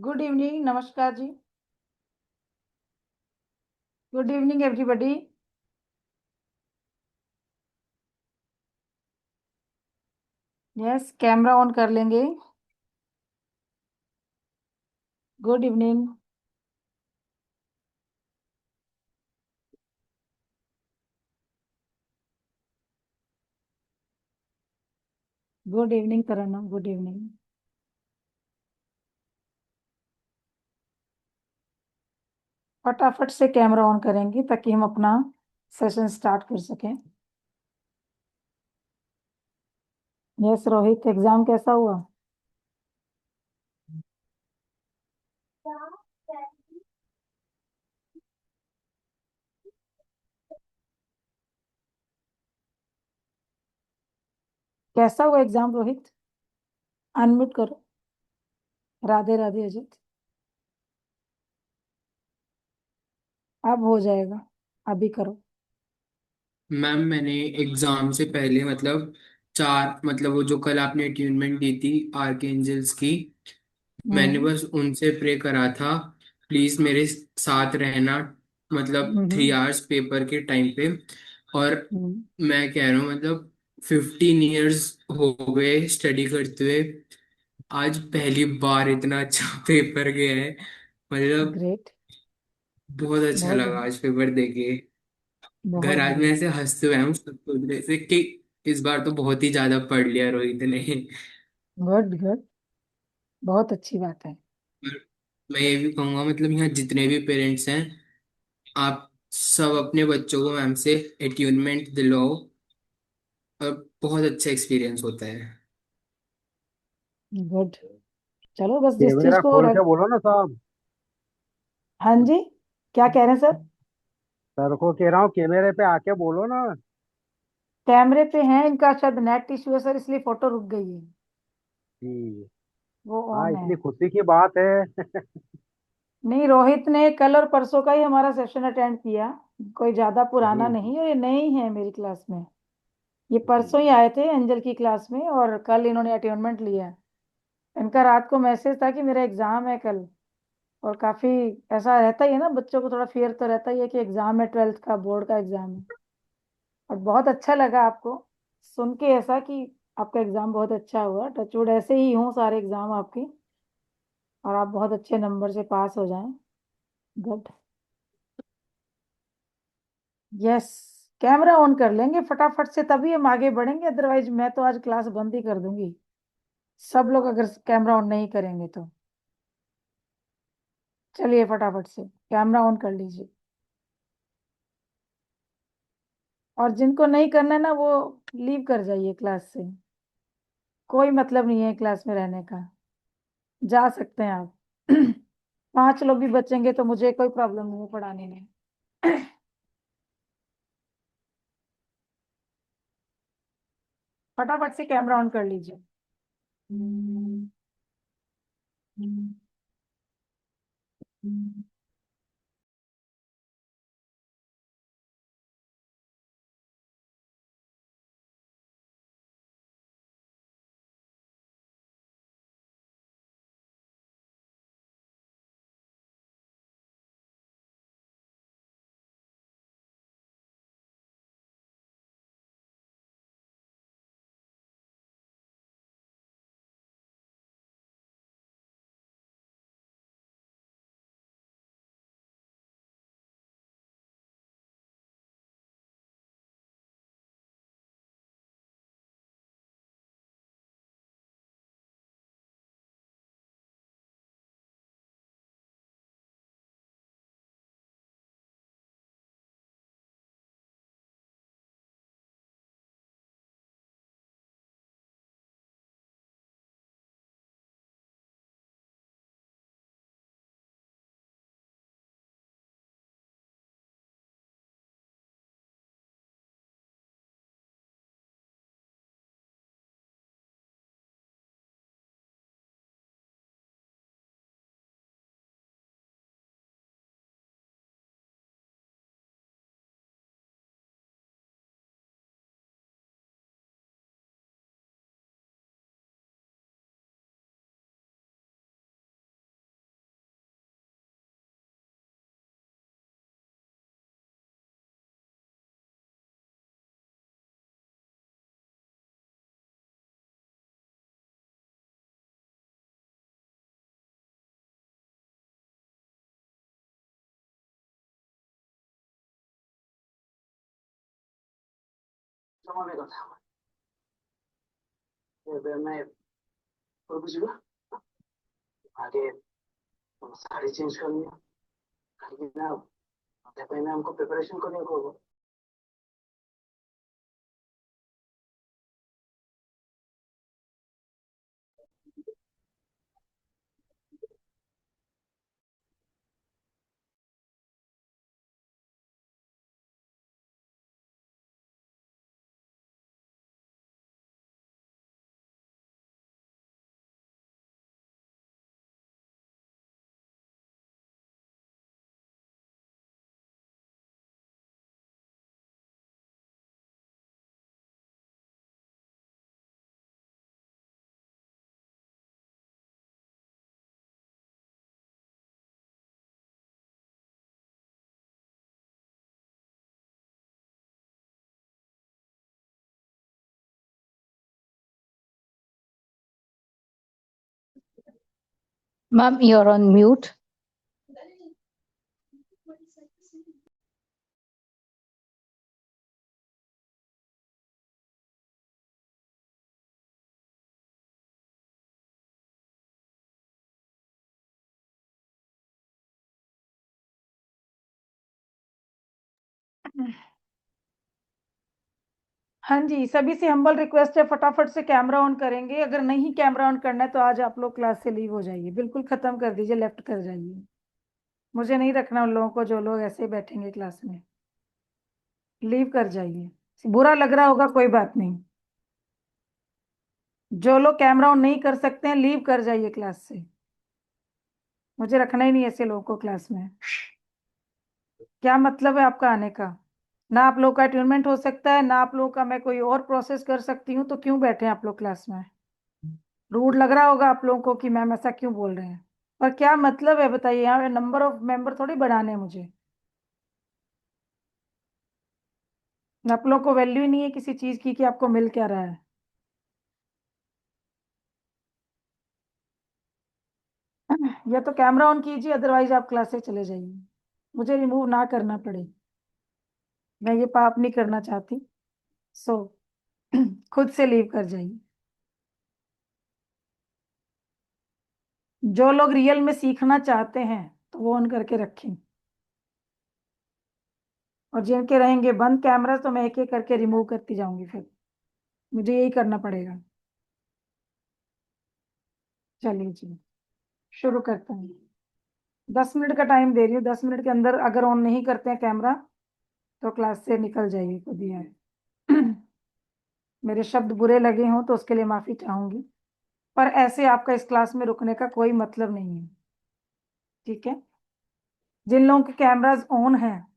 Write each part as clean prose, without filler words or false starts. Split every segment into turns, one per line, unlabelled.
Good evening, नमस्कार जी। Good evening everybody. Yes, camera on कर लेंगे। Good evening. Good evening Tarannum, good evening. फटाफट से कैमरा ऑन करेंगे ताकि हम अपना सेशन स्टार्ट कर सकें। यस रोहित, एग्जाम कैसा हुआ? कैसा हुआ एग्जाम रोहित? अनम्यूट करो। राधे राधे अजित। अब हो जाएगा, अभी करो।
मैम मैंने एग्जाम से पहले मतलब वो जो कल आपने अटेनमेंट दी थी आर्कएंजल्स की, मैंने
हम्म।
बस उनसे प्रे करा था, प्लीज मेरे साथ रहना, मतलब थ्री
हम्म।
आवर्स पेपर के टाइम पे। और
हम्म।
मैं कह रहा हूँ मतलब 15 इयर्स हो गए स्टडी करते हुए, आज पहली बार इतना अच्छा पेपर गया है। मतलब
ग्रेट।
बहुत अच्छा
बहुत
लगा आज पेपर देके। घर
बहुत
आज मैं
बढ़िया।
ऐसे हंसते हुए हूँ सब सोच रहे थे कि इस बार तो बहुत ही ज्यादा पढ़ लिया रोहित ने।
Good good. बहुत अच्छी बात है।
और मैं ये भी कहूंगा मतलब यहाँ जितने भी पेरेंट्स हैं, आप सब अपने बच्चों को मैम से एट्यूनमेंट दिलवाओ, और बहुत अच्छा एक्सपीरियंस होता है।
गुड। चलो बस जिस चीज
कैमरा
को
खोल के बोलो ना साहब।
हाँ जी, क्या कह रहे हैं सर?
सर को कह रहा हूँ कैमरे पे आके बोलो ना।
कैमरे पे हैं, इनका शायद नेट इश्यू है सर, इसलिए फोटो रुक गई है।
जी।
वो
हाँ,
ऑन है।
इतनी खुशी की बात है।
नहीं, रोहित ने कल और परसों का ही हमारा सेशन अटेंड किया। कोई ज्यादा पुराना
जी जी
नहीं, और ये नए ही है मेरी क्लास में। ये परसों ही
जी।
आए थे एंजल की क्लास में, और कल इन्होंने अटेनमेंट लिया। इनका रात को मैसेज था कि मेरा एग्जाम है कल। और काफी ऐसा रहता ही है ना, बच्चों को थोड़ा फियर तो रहता ही है कि एग्जाम है, 12th का बोर्ड का एग्जाम है। और बहुत अच्छा लगा आपको सुन के ऐसा कि आपका एग्जाम बहुत अच्छा हुआ। टचवुड ऐसे ही हो सारे एग्जाम आपके, और आप बहुत अच्छे नंबर से पास हो जाएं। गुड। यस। कैमरा ऑन कर लेंगे फटाफट से, तभी हम आगे बढ़ेंगे, अदरवाइज मैं तो आज क्लास बंद ही कर दूंगी। सब लोग अगर कैमरा ऑन नहीं करेंगे तो। चलिए फटाफट से कैमरा ऑन कर लीजिए। और जिनको नहीं करना ना, वो लीव कर जाइए क्लास से। कोई मतलब नहीं है क्लास में रहने का। जा सकते हैं आप। 5 लोग भी बचेंगे तो मुझे कोई प्रॉब्लम नहीं है पढ़ाने में। फटाफट से कैमरा ऑन कर लीजिए। हम्म। हम्म। हम्म।
জমাবে কথা আমার এবার আমি বুঝলো আগে साड़ी चेंज करनी है खाली ना देखो मैं हमको प्रिपरेशन करने को
Ma'am, you're on mute.
हाँ जी, सभी से हम्बल रिक्वेस्ट है, फटाफट से कैमरा ऑन करेंगे। अगर नहीं कैमरा ऑन करना है तो आज आप लोग क्लास से लीव हो जाइए, बिल्कुल खत्म कर दीजिए, लेफ्ट कर जाइए। मुझे नहीं रखना उन लोगों को जो लोग ऐसे ही बैठेंगे क्लास में। लीव कर जाइए। बुरा लग रहा होगा, कोई बात नहीं। जो लोग कैमरा ऑन नहीं कर सकते हैं, लीव कर जाइए क्लास से। मुझे रखना ही नहीं ऐसे लोगों को क्लास में। क्या मतलब है आपका आने का? ना आप लोग का अटेनमेंट हो सकता है, ना आप लोग का मैं कोई और प्रोसेस कर सकती हूँ, तो क्यों बैठे हैं आप लोग क्लास में? रूड लग रहा होगा आप लोगों को कि मैम ऐसा क्यों बोल रहे हैं, और क्या मतलब है बताइए? यहाँ नंबर ऑफ मेंबर थोड़ी बढ़ाने हैं मुझे। आप लोग को वैल्यू ही नहीं है किसी चीज की कि आपको मिल क्या रहा है। या तो कैमरा ऑन कीजिए, अदरवाइज आप क्लास से चले जाइए, मुझे रिमूव ना करना पड़े। मैं ये पाप नहीं करना चाहती। सो खुद से लीव कर जाइए। जो लोग रियल में सीखना चाहते हैं तो वो ऑन करके रखें, और जिनके रहेंगे बंद कैमरा तो मैं एक एक करके रिमूव करती जाऊंगी, फिर मुझे यही करना पड़ेगा। चलिए जी, शुरू करते हैं। 10 मिनट का टाइम दे रही हूँ, 10 मिनट के अंदर अगर ऑन नहीं करते हैं कैमरा तो क्लास से निकल जाइए खुद ही है। मेरे शब्द बुरे लगे हों तो उसके लिए माफी चाहूंगी, पर ऐसे आपका इस क्लास में रुकने का कोई मतलब नहीं है, ठीक है? जिन लोगों के कैमराज ऑन हैं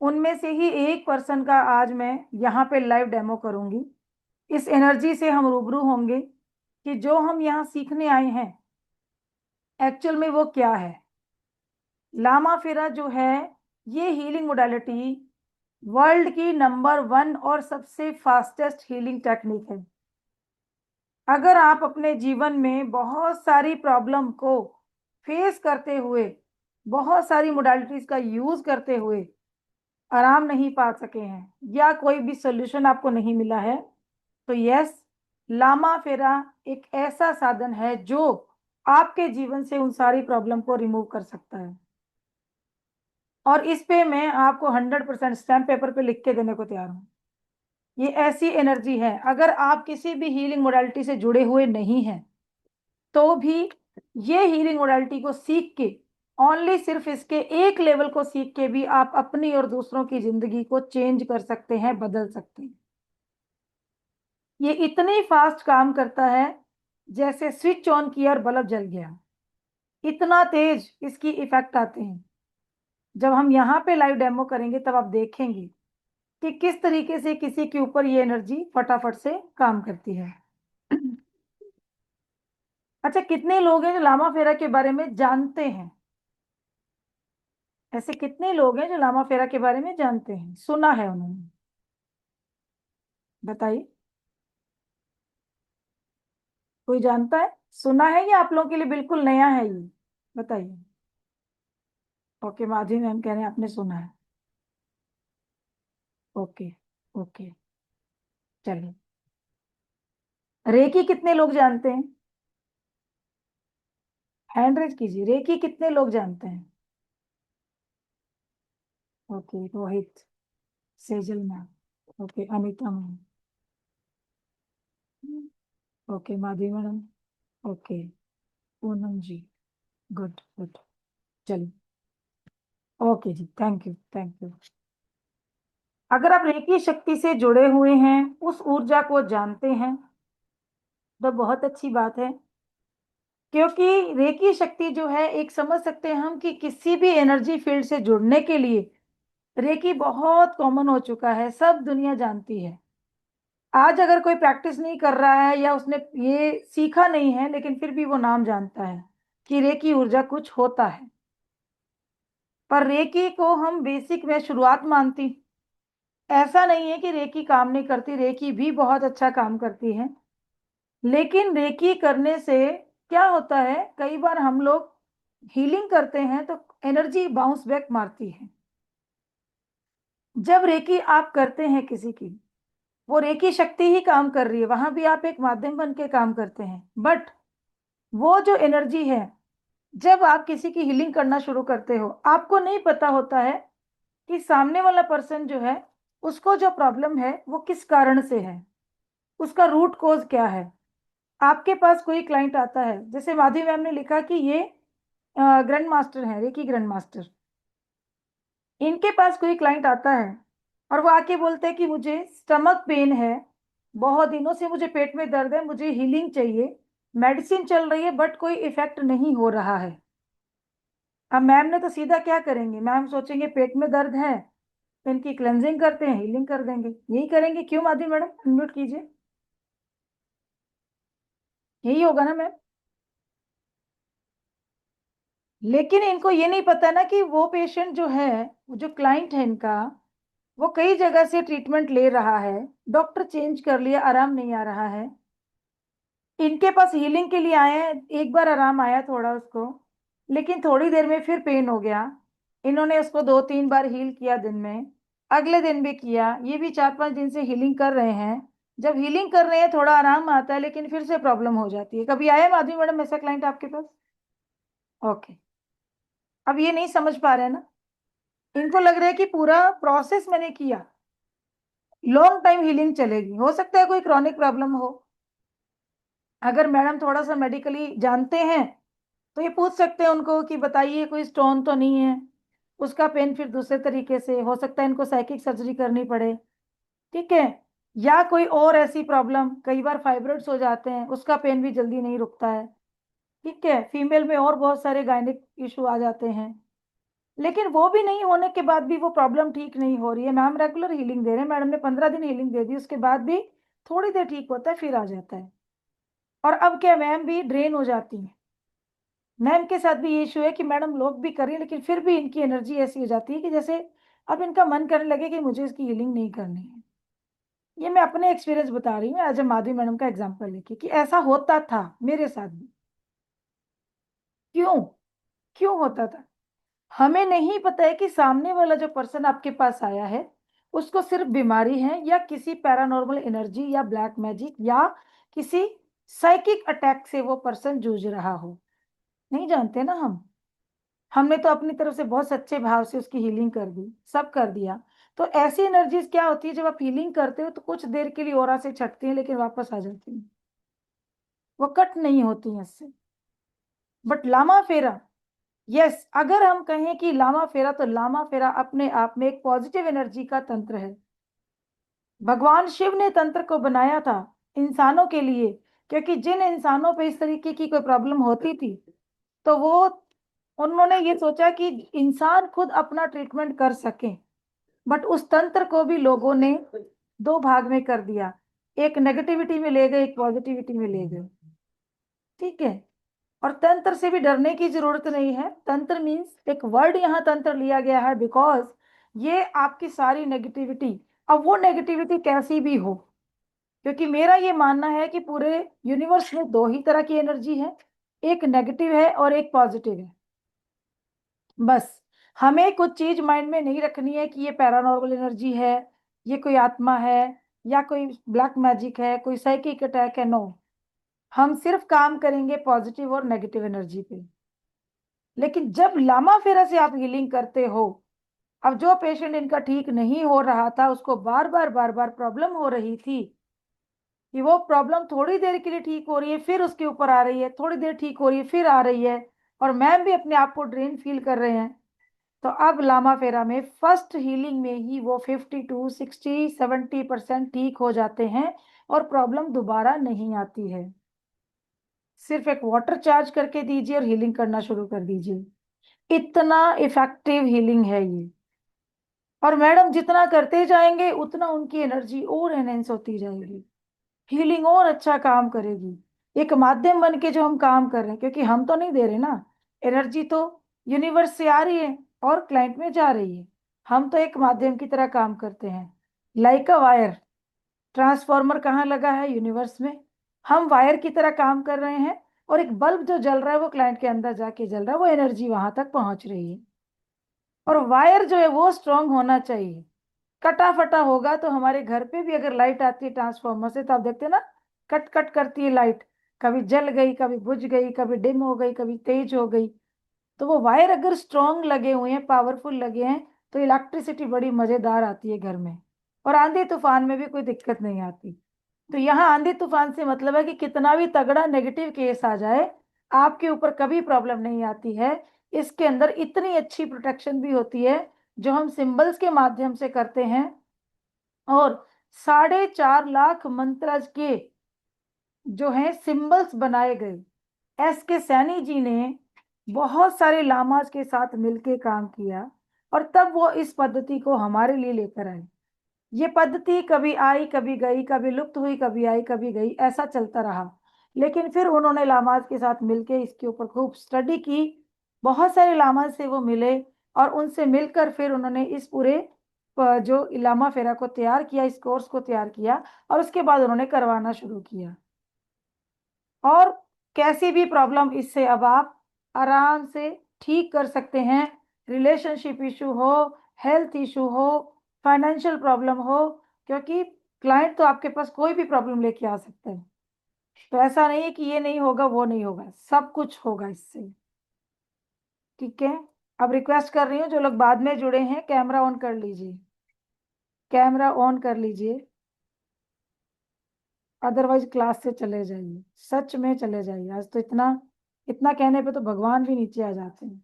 उनमें से ही एक पर्सन का आज मैं यहाँ पे लाइव डेमो करूंगी। इस एनर्जी से हम रूबरू होंगे कि जो हम यहाँ सीखने आए हैं एक्चुअल में वो क्या है। लामा फेरा जो है, ये हीलिंग मोडालिटी वर्ल्ड की नंबर 1 और सबसे फास्टेस्ट हीलिंग टेक्निक है। अगर आप अपने जीवन में बहुत सारी प्रॉब्लम को फेस करते हुए, बहुत सारी मोडालिटीज का यूज करते हुए आराम नहीं पा सके हैं, या कोई भी सोल्यूशन आपको नहीं मिला है, तो यस, लामा फेरा एक ऐसा साधन है जो आपके जीवन से उन सारी प्रॉब्लम को रिमूव कर सकता है। और इस पे मैं आपको 100% स्टैम्प पेपर पे लिख के देने को तैयार हूं। ये ऐसी एनर्जी है, अगर आप किसी भी हीलिंग मोडालिटी से जुड़े हुए नहीं हैं तो भी ये हीलिंग मोडालिटी को सीख के, ओनली सिर्फ इसके एक लेवल को सीख के भी आप अपनी और दूसरों की जिंदगी को चेंज कर सकते हैं, बदल सकते हैं। ये इतनी फास्ट काम करता है जैसे स्विच ऑन किया और बल्ब जल गया, इतना तेज इसकी इफेक्ट आते हैं। जब हम यहाँ पे लाइव डेमो करेंगे तब आप देखेंगे कि किस तरीके से किसी के ऊपर ये एनर्जी फटाफट से काम करती है। अच्छा, कितने लोग हैं जो लामा फेरा के बारे में जानते हैं? ऐसे कितने लोग हैं जो लामा फेरा के बारे में जानते हैं, सुना है उन्होंने? बताइए, कोई जानता है? सुना है या आप लोगों के लिए बिल्कुल नया है ये? बताइए। ओके, माधवी मैम कह रहे हैं आपने सुना है। Okay, okay. चलिए, रेकी कितने लोग जानते हैं? हैंड रेज कीजिए। रेकी कितने लोग जानते हैं? Okay, Rohit, Sejal ma'am, okay, Anita ma'am, okay, Madhavi madam, okay, Poonam ji, good good. चलिए, okay ji, thank you thank you. अगर आप रेकी शक्ति से जुड़े हुए हैं, उस ऊर्जा को जानते हैं, तो बहुत अच्छी बात है। क्योंकि रेकी शक्ति जो है, एक समझ सकते हैं हम कि किसी भी एनर्जी फील्ड से जुड़ने के लिए रेकी बहुत कॉमन हो चुका है, सब दुनिया जानती है। आज अगर कोई प्रैक्टिस नहीं कर रहा है या उसने ये सीखा नहीं है, लेकिन फिर भी वो नाम जानता है कि रेकी ऊर्जा कुछ होता है। पर रेकी को हम बेसिक में शुरुआत मानती। ऐसा नहीं है कि रेकी काम नहीं करती, रेकी भी बहुत अच्छा काम करती है। लेकिन रेकी करने से क्या होता है, कई बार हम लोग हीलिंग करते हैं तो एनर्जी बाउंस बैक मारती है। जब रेकी आप करते हैं किसी की, वो रेकी शक्ति ही काम कर रही है, वहां भी आप एक माध्यम बन के काम करते हैं। बट वो जो एनर्जी है, जब आप किसी की हीलिंग करना शुरू करते हो, आपको नहीं पता होता है कि सामने वाला पर्सन जो है, उसको जो प्रॉब्लम है वो किस कारण से है, उसका रूट कॉज क्या है। आपके पास कोई क्लाइंट आता है, जैसे माधवी मैम ने लिखा कि ये ग्रैंड मास्टर है, रेकी ग्रैंड मास्टर। इनके पास कोई क्लाइंट आता है और वो आके बोलते हैं कि मुझे स्टमक पेन है, बहुत दिनों से मुझे पेट में दर्द है, मुझे हीलिंग चाहिए, मेडिसिन चल रही है बट कोई इफेक्ट नहीं हो रहा है। अब मैम ने तो सीधा क्या करेंगे, मैम सोचेंगे पेट में दर्द है तो इनकी क्लेंजिंग करते हैं, हीलिंग कर देंगे, यही करेंगे। क्यों माधवी मैडम, अनम्यूट कीजिए। यही होगा ना मैम। लेकिन इनको ये नहीं पता ना कि वो पेशेंट जो है, वो जो क्लाइंट है इनका, वो कई जगह से ट्रीटमेंट ले रहा है, डॉक्टर चेंज कर लिया, आराम नहीं आ रहा है। इनके पास हीलिंग के लिए आए हैं, एक बार आराम आया थोड़ा उसको, लेकिन थोड़ी देर में फिर पेन हो गया। इन्होंने उसको 2-3 बार हील किया दिन में, अगले दिन भी किया, ये भी 4-5 दिन से हीलिंग कर रहे हैं। जब हीलिंग कर रहे हैं थोड़ा आराम आता है, लेकिन फिर से प्रॉब्लम हो जाती है। कभी आया माधवी मैडम ऐसा क्लाइंट आपके पास? ओके, अब ये नहीं समझ पा रहे हैं ना, इनको लग रहा है कि पूरा प्रोसेस मैंने किया, लॉन्ग टाइम हीलिंग चलेगी। हो सकता है कोई क्रॉनिक प्रॉब्लम हो। अगर मैडम थोड़ा सा मेडिकली जानते हैं तो ये पूछ सकते हैं उनको कि बताइए कोई स्टोन तो नहीं है, उसका पेन फिर दूसरे तरीके से हो सकता है, इनको साइकिक सर्जरी करनी पड़े, ठीक है। या कोई और ऐसी प्रॉब्लम, कई बार फाइब्रोइड्स हो जाते हैं, उसका पेन भी जल्दी नहीं रुकता है, ठीक है। फीमेल में और बहुत सारे गायनिक इशू आ जाते हैं, लेकिन वो भी नहीं होने के बाद भी वो प्रॉब्लम ठीक नहीं हो रही है, मैम रेगुलर हीलिंग दे रहे हैं, मैडम ने 15 दिन हीलिंग दे दी, उसके बाद भी थोड़ी देर ठीक होता है फिर आ जाता है। और अब क्या, मैम भी ड्रेन हो जाती है। मैम के साथ भी ये इशू है कि मैडम लोग भी करें, लेकिन फिर भी इनकी एनर्जी ऐसी हो जाती है कि जैसे अब इनका मन करने लगे कि मुझे इसकी हीलिंग नहीं करनी है। ये मैं अपने एक्सपीरियंस बता रही हूँ एज ए माधवी मैडम का एग्जाम्पल लेके, कि ऐसा होता था मेरे साथ भी। क्यों? क्यों होता था? हमें नहीं पता है कि सामने वाला जो पर्सन आपके पास आया है, उसको सिर्फ बीमारी है या किसी पैरानॉर्मल एनर्जी या ब्लैक मैजिक या किसी साइकिक अटैक से वो पर्सन जूझ रहा हो। नहीं जानते ना हम। हमने तो अपनी तरफ से बहुत सच्चे भाव से उसकी हीलिंग कर दी, सब कर दिया। तो ऐसी एनर्जीज क्या होती है, जब आप हीलिंग करते हो तो कुछ देर के लिए ऑरा से छटती हैं, लेकिन वापस आ जाती हैं, वो कट नहीं होती हैं इससे। बट लामा फेरा, यस, अगर हम कहें कि लामा फेरा, तो लामा फेरा अपने आप में एक पॉजिटिव एनर्जी का तंत्र है। भगवान शिव ने तंत्र को बनाया था इंसानों के लिए, क्योंकि जिन इंसानों पे इस तरीके की कोई प्रॉब्लम होती थी, तो वो उन्होंने ये सोचा कि इंसान खुद अपना ट्रीटमेंट कर सके। बट उस तंत्र को भी लोगों ने दो भाग में कर दिया, एक नेगेटिविटी में ले गए, एक पॉजिटिविटी में ले गए, ठीक है। और तंत्र से भी डरने की जरूरत नहीं है। तंत्र मीन्स एक वर्ड यहाँ तंत्र लिया गया है बिकॉज ये आपकी सारी नेगेटिविटी, अब वो नेगेटिविटी कैसी भी हो, क्योंकि मेरा ये मानना है कि पूरे यूनिवर्स में दो ही तरह की एनर्जी है, एक नेगेटिव है और एक पॉजिटिव है। बस हमें कुछ चीज माइंड में नहीं रखनी है कि ये पैरानॉर्मल एनर्जी है, ये कोई आत्मा है, या कोई ब्लैक मैजिक है, कोई साइकिक अटैक है, नो। हम सिर्फ काम करेंगे पॉजिटिव और नेगेटिव एनर्जी पे। लेकिन जब लामा फेरा से आप हीलिंग करते हो, अब जो पेशेंट इनका ठीक नहीं हो रहा था, उसको बार बार प्रॉब्लम हो रही थी, कि वो प्रॉब्लम थोड़ी देर के लिए ठीक हो रही है, फिर उसके ऊपर आ रही है, थोड़ी देर ठीक हो रही है, फिर आ रही है, और मैम भी अपने आप को ड्रेन फील कर रहे हैं। तो अब लामा फेरा में फर्स्ट हीलिंग में ही वो 52, 60, 70% ठीक हो जाते हैं और प्रॉब्लम दोबारा नहीं आती है। सिर्फ एक वाटर चार्ज करके दीजिए और हीलिंग करना शुरू कर दीजिए। इतना इफेक्टिव हीलिंग है ये। और मैडम जितना करते जाएंगे उतना उनकी एनर्जी और एनहेंस होती जाएगी, हीलिंग और अच्छा काम करेगी। एक माध्यम बन के जो हम काम कर रहे हैं, क्योंकि हम तो नहीं दे रहे ना, एनर्जी तो यूनिवर्स से आ रही है और क्लाइंट में जा रही है। हम तो एक माध्यम की तरह काम करते हैं, लाइक अ वायर। ट्रांसफार्मर कहाँ लगा है? यूनिवर्स में। हम वायर की तरह काम कर रहे हैं, और एक बल्ब जो जल रहा है वो क्लाइंट के अंदर जाके जल रहा है, वो एनर्जी वहां तक पहुंच रही है। और वायर जो है वो स्ट्रांग होना चाहिए। कटा फटा होगा तो हमारे घर पे भी अगर लाइट आती है ट्रांसफार्मर से, तो आप देखते हैं ना, कट कट करती है लाइट, कभी जल गई, कभी बुझ गई, कभी डिम हो गई, कभी तेज हो गई। तो वो वायर अगर स्ट्रांग लगे हुए हैं, पावरफुल लगे हैं, तो इलेक्ट्रिसिटी बड़ी मजेदार आती है घर में, और आंधी तूफान में भी कोई दिक्कत नहीं आती। तो यहाँ आंधी तूफान से मतलब है कि कितना भी तगड़ा नेगेटिव केस आ जाए, आपके ऊपर कभी प्रॉब्लम नहीं आती है। इसके अंदर इतनी अच्छी प्रोटेक्शन भी होती है, जो हम सिंबल्स के माध्यम से करते हैं। और 4.5 लाख मंत्रज के जो हैं सिंबल्स बनाए गए। एस के सैनी जी ने बहुत सारे लामाज के साथ मिलके काम किया, और तब वो इस पद्धति को हमारे लिए लेकर आए। ये पद्धति कभी आई कभी गई, कभी लुप्त हुई, कभी आई कभी गई, ऐसा चलता रहा। लेकिन फिर उन्होंने लामाज के साथ मिलके इसके ऊपर खूब स्टडी की, बहुत सारे लामाज से वो मिले, और उनसे मिलकर फिर उन्होंने इस पूरे जो लामा फेरा को तैयार किया, इस कोर्स को तैयार किया, और उसके बाद उन्होंने करवाना शुरू किया। और कैसी भी प्रॉब्लम इससे अब आप आराम से ठीक कर सकते हैं। रिलेशनशिप इशू हो, हेल्थ इशू हो, फाइनेंशियल प्रॉब्लम हो, क्योंकि क्लाइंट तो आपके पास कोई भी प्रॉब्लम लेके आ सकता है। तो ऐसा नहीं है कि ये नहीं होगा वो नहीं होगा, सब कुछ होगा इससे। ठीक है। अब रिक्वेस्ट कर रही हूँ, जो लोग बाद में जुड़े हैं, कैमरा ऑन कर लीजिए, कैमरा ऑन कर लीजिए, अदरवाइज क्लास से चले जाइए, सच में चले जाइए। आज तो इतना इतना कहने पे तो भगवान भी नीचे आ जाते हैं।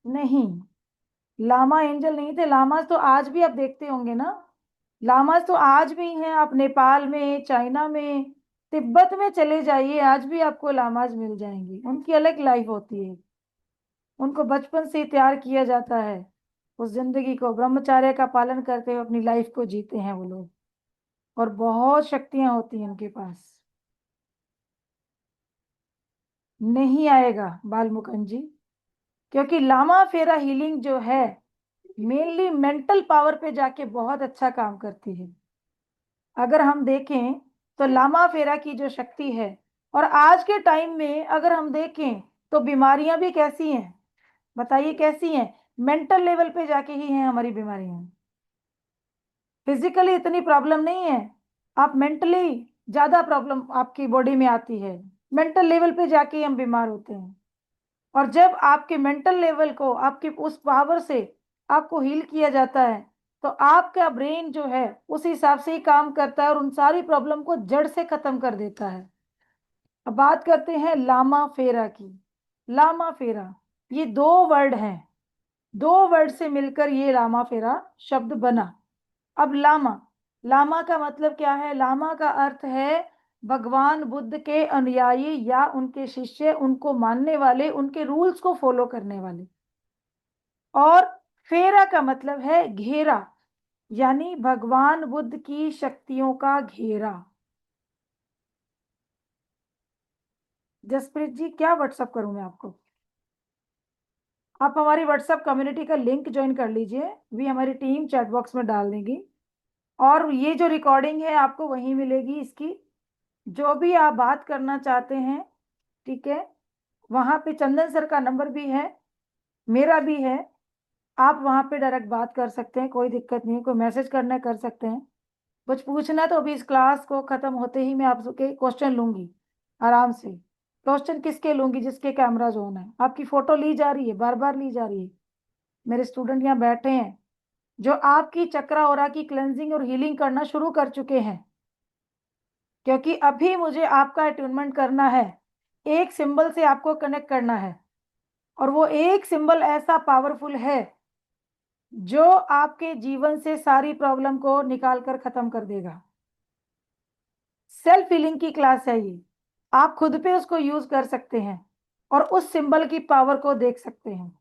नहीं, लामा एंजल नहीं थे। लामाज तो आज भी आप देखते होंगे ना, लामाज तो आज भी हैं। आप नेपाल में, चाइना में, तिब्बत में चले जाइए, आज भी आपको लामाज मिल जाएंगे। उनकी अलग लाइफ होती है, उनको बचपन से ही तैयार किया जाता है। उस जिंदगी को ब्रह्मचर्य का पालन करते हुए अपनी लाइफ को जीते हैं वो लोग, और बहुत शक्तियां होती हैं उनके पास। नहीं आएगा बाल मुकुंद जी, क्योंकि लामा फेरा हीलिंग जो है मेनली मेंटल पावर पे जाके बहुत अच्छा काम करती है। अगर हम देखें तो लामा फेरा की जो शक्ति है, और आज के टाइम में अगर हम देखें तो बीमारियां भी कैसी हैं, बताइए कैसी हैं? मेंटल लेवल पे जाके ही हैं हमारी बीमारियां। फिजिकली इतनी प्रॉब्लम नहीं है, आप मेंटली ज्यादा प्रॉब्लम आपकी बॉडी में आती है। मेंटल लेवल पे जाके ही हम बीमार होते हैं। और जब आपके मेंटल लेवल को, आपके उस पावर से आपको हील किया जाता है, तो आपका ब्रेन जो है उस हिसाब से ही काम करता है, और उन सारी प्रॉब्लम को जड़ से खत्म कर देता है। अब बात करते हैं लामा फेरा की। लामा फेरा, ये दो वर्ड हैं, दो वर्ड से मिलकर ये लामा फेरा शब्द बना। अब लामा, लामा का मतलब क्या है? लामा का अर्थ है भगवान बुद्ध के अनुयायी या उनके शिष्य, उनको मानने वाले, उनके रूल्स को फॉलो करने वाले। और फेरा का मतलब है घेरा, यानी भगवान बुद्ध की शक्तियों का घेरा। जसप्रीत जी, क्या व्हाट्सअप करूं मैं आपको? आप हमारी व्हाट्सएप कम्युनिटी का लिंक ज्वाइन कर लीजिए, भी हमारी टीम चैट बॉक्स में डाल देगी, और ये जो रिकॉर्डिंग है आपको वहीं मिलेगी इसकी। जो भी आप बात करना चाहते हैं, ठीक है, वहां पे चंदन सर का नंबर भी है, मेरा भी है, आप वहां पे डायरेक्ट बात कर सकते हैं, कोई दिक्कत नहीं है। कोई मैसेज करना है कर सकते हैं। कुछ पूछना है तो अभी इस क्लास को खत्म होते ही मैं आपके क्वेश्चन लूंगी आराम से। क्वेश्चन किसके लूंगी? जिसके कैमराज ऑन है। आपकी फोटो ली जा रही है, बार बार ली जा रही है। मेरे स्टूडेंट यहाँ बैठे हैं जो आपकी चक्रा ओरा की क्लेंजिंग और हीलिंग करना शुरू कर चुके हैं, क्योंकि अभी मुझे आपका अट्यूनमेंट करना है। एक सिंबल से आपको कनेक्ट करना है, और वो एक सिंबल ऐसा पावरफुल है जो आपके जीवन से सारी प्रॉब्लम को निकाल कर खत्म कर देगा। सेल्फ हीलिंग की क्लास है ये। आप खुद पे उसको यूज कर सकते हैं और उस सिंबल की पावर को देख सकते हैं,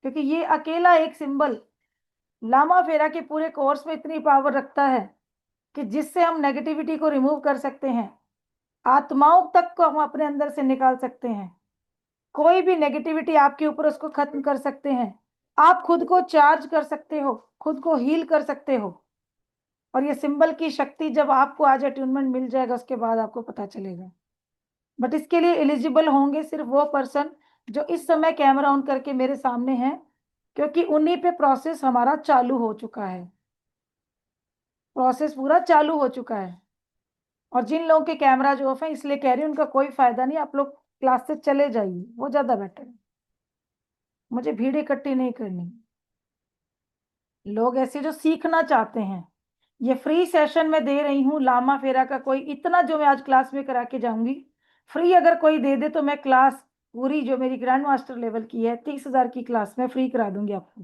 क्योंकि ये अकेला एक सिंबल लामा फेरा के पूरे कोर्स में इतनी पावर रखता है कि जिससे हम नेगेटिविटी को रिमूव कर सकते हैं, आत्माओं तक को हम अपने अंदर से निकाल सकते हैं। कोई भी नेगेटिविटी आपके ऊपर, उसको खत्म कर सकते हैं। आप खुद को चार्ज कर सकते हो, खुद को हील कर सकते हो। और ये सिंबल की शक्ति जब आपको आज अट्यूनमेंट मिल जाएगा उसके बाद आपको पता चलेगा। बट इसके लिए एलिजिबल होंगे सिर्फ वो पर्सन जो इस समय कैमरा ऑन करके मेरे सामने हैं, क्योंकि उन्हीं पे प्रोसेस हमारा चालू हो चुका है। प्रोसेस पूरा चालू हो चुका है। और जिन लोगों के कैमरा जो ऑफ है, इसलिए कह रही हूँ, उनका कोई फायदा नहीं। आप लोग क्लास से चले जाइए, वो ज्यादा बेटर है। मुझे भीड़ इकट्ठी नहीं करनी। लोग ऐसे जो सीखना चाहते हैं, ये फ्री सेशन में दे रही हूँ लामा फेरा का। कोई इतना जो मैं आज क्लास में करा के जाऊंगी, फ्री अगर कोई दे दे तो मैं क्लास पूरी जो मेरी ग्रैंड मास्टर लेवल की है 30,000 की क्लास में फ्री करा दूंगी आपको,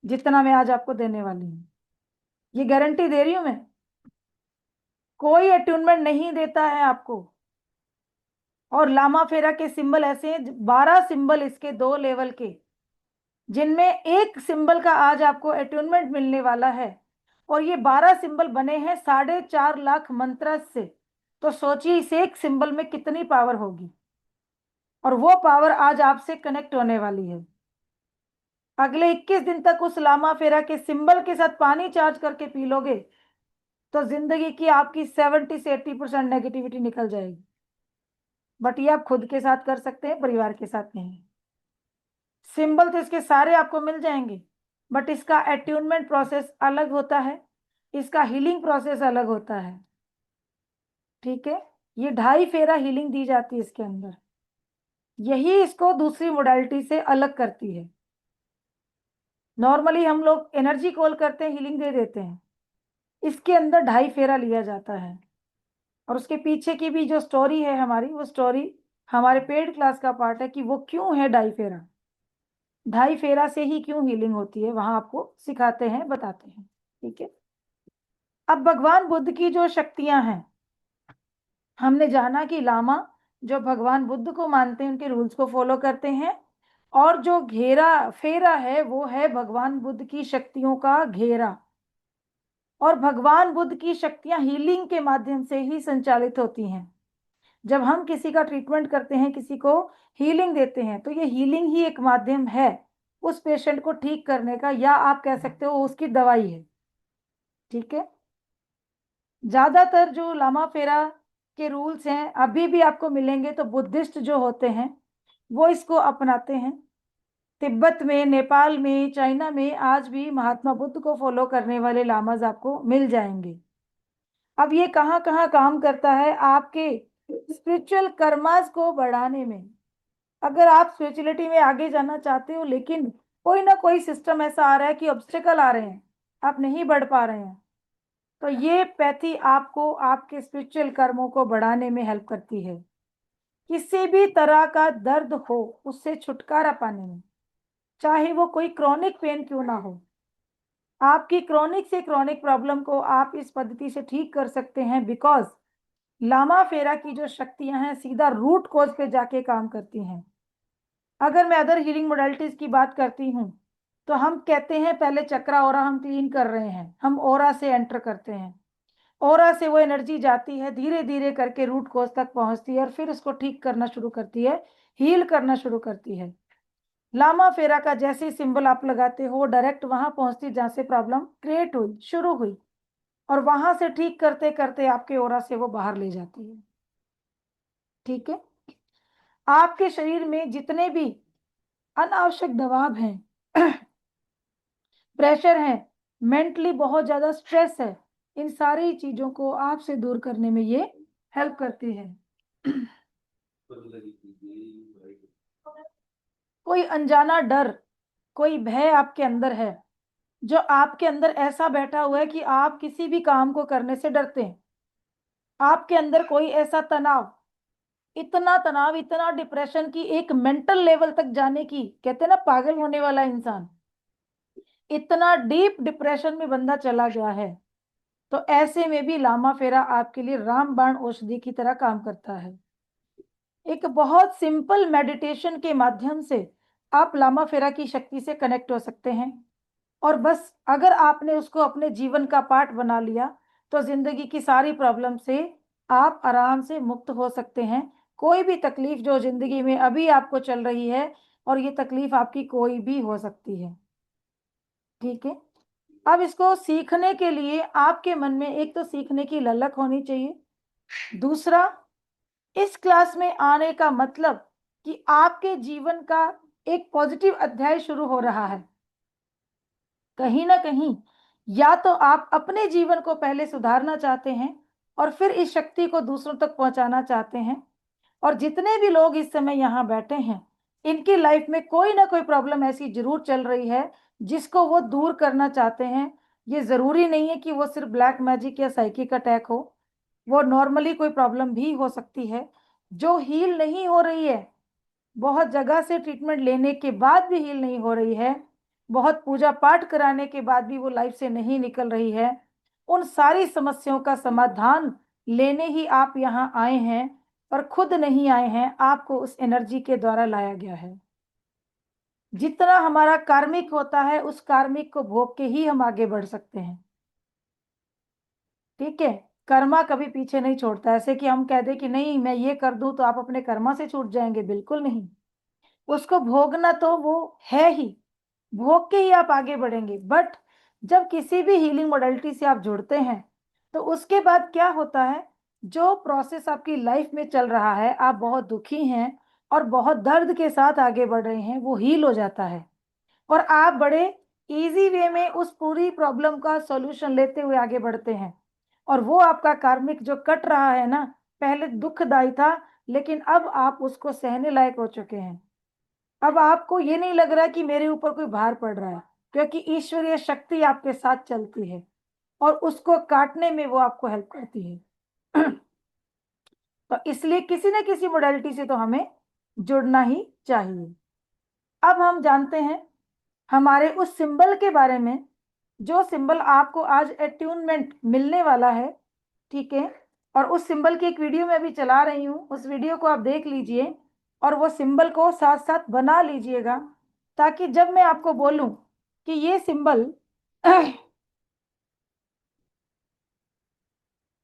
जितना मैं आज आपको देने वाली हूँ। ये गारंटी दे रही हूँ मैं। कोई अट्यूनमेंट नहीं देता है आपको। और लामा फेरा के सिंबल ऐसे हैं, 12 सिंबल इसके 2 लेवल के, जिनमें एक सिंबल का आज आपको अट्यूनमेंट मिलने वाला है। और ये 12 सिंबल बने हैं 4.5 लाख मंत्र से। तो सोचिए इस एक सिंबल में कितनी पावर होगी, और वो पावर आज आपसे कनेक्ट होने वाली है। अगले 21 दिन तक उस लामा फेरा के सिंबल के साथ पानी चार्ज करके पी लोगे तो जिंदगी की आपकी 70 से 80% नेगेटिविटी निकल जाएगी। बट ये आप खुद के साथ कर सकते हैं, परिवार के साथ नहीं। सिंबल तो इसके सारे आपको मिल जाएंगे, बट इसका अट्यूनमेंट प्रोसेस अलग होता है, इसका हीलिंग प्रोसेस अलग होता है। ठीक है, ये 2.5 फेरा हीलिंग दी जाती है इसके अंदर। यही इसको दूसरी मोडालिटी से अलग करती है। नॉर्मली हम लोग एनर्जी कॉल करते हैं, हीलिंग दे देते हैं। इसके अंदर 2.5 फेरा लिया जाता है। और उसके पीछे की भी जो स्टोरी है हमारी, वो स्टोरी हमारे पेड क्लास का पार्ट है कि वो क्यों है 2.5 फेरा। 2.5 फेरा से ही क्यों हीलिंग होती है, वहां आपको सिखाते हैं, बताते हैं। ठीक है, अब भगवान बुद्ध की जो शक्तियां हैं, हमने जाना कि लामा जो भगवान बुद्ध को मानते हैं, उनके रूल्स को फॉलो करते हैं। और जो घेरा फेरा है वो है भगवान बुद्ध की शक्तियों का घेरा। और भगवान बुद्ध की शक्तियां हीलिंग के माध्यम से ही संचालित होती हैं। जब हम किसी का ट्रीटमेंट करते हैं, किसी को हीलिंग देते हैं, तो ये हीलिंग ही एक माध्यम है उस पेशेंट को ठीक करने का, या आप कह सकते हो उसकी दवाई है। ठीक है, ज्यादातर जो लामा फेरा के रूल्स हैं अभी भी आपको मिलेंगे तो बुद्धिस्ट जो होते हैं वो इसको अपनाते हैं। तिब्बत में, नेपाल में, चाइना में आज भी महात्मा बुद्ध को फॉलो करने वाले लामाज आपको मिल जाएंगे। अब ये कहाँ कहाँ काम करता है? आपके स्पिरिचुअल कर्मास को बढ़ाने में। अगर आप स्पिरिचुअलिटी में आगे जाना चाहते हो, लेकिन कोई ना कोई सिस्टम ऐसा आ रहा है कि ऑब्स्टेकल आ रहे हैं, आप नहीं बढ़ पा रहे हैं, तो ये पैथी आपको आपके स्पिरिचुअल कर्मों को बढ़ाने में हेल्प करती है। किसी भी तरह का दर्द हो, उससे छुटकारा पाने में, चाहे वो कोई क्रॉनिक पेन क्यों ना हो, आपकी क्रॉनिक से क्रॉनिक प्रॉब्लम को आप इस पद्धति से ठीक कर सकते हैं। बिकॉज लामा फेरा की जो शक्तियां हैं सीधा रूट कॉज पे जाके काम करती हैं। अगर मैं अदर हीलिंग मोडालिटीज की बात करती हूँ, तो हम कहते हैं पहले चक्रा ओरा हम क्लीन कर रहे हैं, हम ओरा से एंटर करते हैं। ओरा से वो एनर्जी जाती है, धीरे धीरे करके रूट कॉज तक पहुंचती है, और फिर उसको ठीक करना शुरू करती है, हील करना शुरू करती है। लामा फेरा का जैसे सिंबल आप लगाते हो, डायरेक्ट वहां पहुंचती जहां से प्रॉब्लम क्रिएट हुई, शुरू हुई, और वहां से ठीक करते करते आपके ओरा से वो बाहर ले जाती है। ठीक है, आपके शरीर में जितने भी अनावश्यक दबाव हैं प्रेशर है, मेंटली बहुत ज्यादा स्ट्रेस है, इन सारी चीजों को आपसे दूर करने में ये हेल्प करती है। कोई अनजाना डर, कोई भय आपके अंदर है, जो आपके अंदर ऐसा बैठा हुआ है कि आप किसी भी काम को करने से डरते हैं। आपके अंदर कोई ऐसा तनाव, इतना डिप्रेशन की एक मेंटल लेवल तक जाने की, कहते हैं ना पागल होने वाला इंसान, इतना डीप डिप्रेशन में बंदा चला गया है, तो ऐसे में भी लामा फेरा आपके लिए रामबाण औषधि की तरह काम करता है। एक बहुत सिंपल मेडिटेशन के माध्यम से आप लामा फेरा की शक्ति से कनेक्ट हो सकते हैं। और बस अगर आपने उसको अपने जीवन का पार्ट बना लिया तो जिंदगी की सारी प्रॉब्लम से आप आराम से मुक्त हो सकते हैं। कोई भी तकलीफ जो जिंदगी में अभी आपको चल रही है, और ये तकलीफ आपकी कोई भी हो सकती है, ठीक है। अब इसको सीखने के लिए आपके मन में एक तो सीखने की ललक होनी चाहिए। दूसरा, इस क्लास में आने का मतलब कि आपके जीवन का एक पॉजिटिव अध्याय शुरू हो रहा है। कहीं ना कहीं या तो आप अपने जीवन को पहले सुधारना चाहते हैं और फिर इस शक्ति को दूसरों तक पहुंचाना चाहते हैं। और जितने भी लोग इस समय यहाँ बैठे हैं, इनकी लाइफ में कोई ना कोई प्रॉब्लम ऐसी जरूर चल रही है जिसको वो दूर करना चाहते हैं। ये जरूरी नहीं है कि वो सिर्फ ब्लैक मैजिक या साइकिक अटैक हो, वो नॉर्मली कोई प्रॉब्लम भी हो सकती है जो हील नहीं हो रही है, बहुत जगह से ट्रीटमेंट लेने के बाद भी हील नहीं हो रही है, बहुत पूजा पाठ कराने के बाद भी वो लाइफ से नहीं निकल रही है। उन सारी समस्याओं का समाधान लेने ही आप यहाँ आए हैं, और खुद नहीं आए हैं, आपको उस एनर्जी के द्वारा लाया गया है। जितना हमारा कार्मिक होता है उस कार्मिक को भोग के ही हम आगे बढ़ सकते हैं, ठीक है। कर्मा कभी पीछे नहीं छोड़ता, ऐसे कि हम कह दें कि नहीं मैं ये कर दूं तो आप अपने कर्मा से छूट जाएंगे, बिल्कुल नहीं। उसको भोगना तो वो है ही, भोग के ही आप आगे बढ़ेंगे। बट जब किसी भी हीलिंग मोडालिटी से आप जुड़ते हैं तो उसके बाद क्या होता है, जो प्रोसेस आपकी लाइफ में चल रहा है, आप बहुत दुखी हैं और बहुत दर्द के साथ आगे बढ़ रहे हैं, वो हील हो जाता है। और आप बड़े इजी वे में उस पूरी प्रॉब्लम का सॉल्यूशन लेते हुए आगे बढ़ते हैं। और वो आपका कार्मिक जो कट रहा है ना, पहले दुखदाई था, लेकिन अब आप उसको सहने लायक हो चुके हैं। अब आपको ये नहीं लग रहा कि मेरे ऊपर कोई भार पड़ रहा है, क्योंकि ईश्वरीय शक्ति आपके साथ चलती है और उसको काटने में वो आपको हेल्प करती है। तो इसलिए किसी न किसी मोडालिटी से तो हमें जुड़ना ही चाहिए। अब हम जानते हैं हमारे उस सिंबल के बारे में, जो सिंबल आपको आज अट्यूनमेंट मिलने वाला है, ठीक है। और उस सिंबल की एक वीडियो मैं अभी चला रही हूँ, उस वीडियो को आप देख लीजिए और वो सिंबल को साथ साथ बना लीजिएगा, ताकि जब मैं आपको बोलूं कि ये सिंबल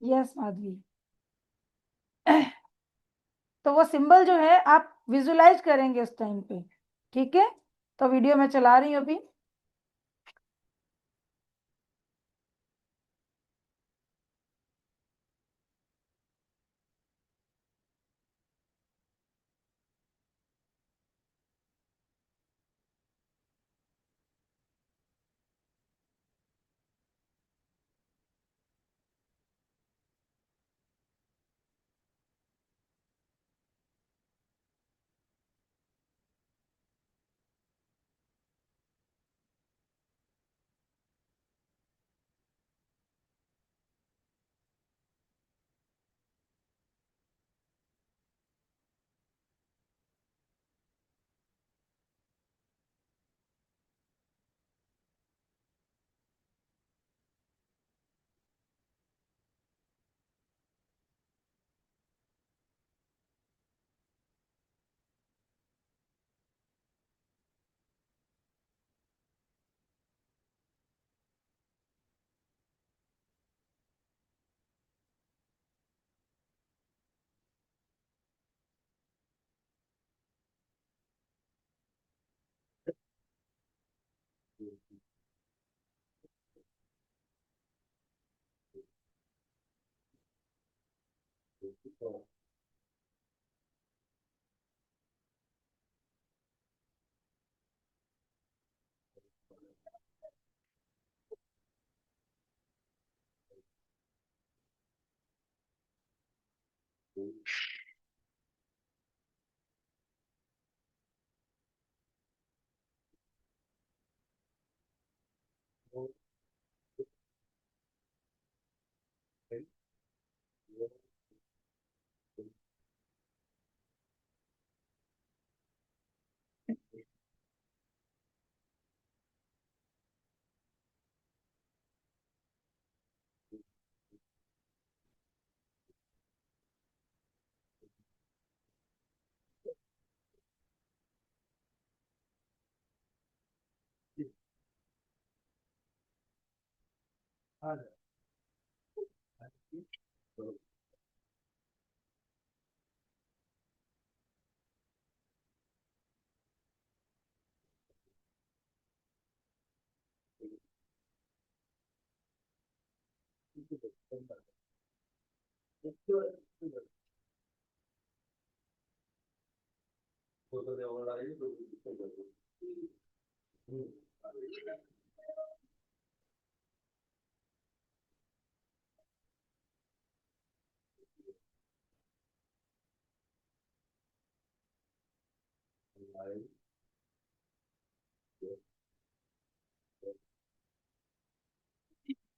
यस माधवी, तो वो सिंबल जो है आप विजुलाइज करेंगे उस टाइम पे, ठीक है। तो वीडियो मैं चला रही हूँ अभी।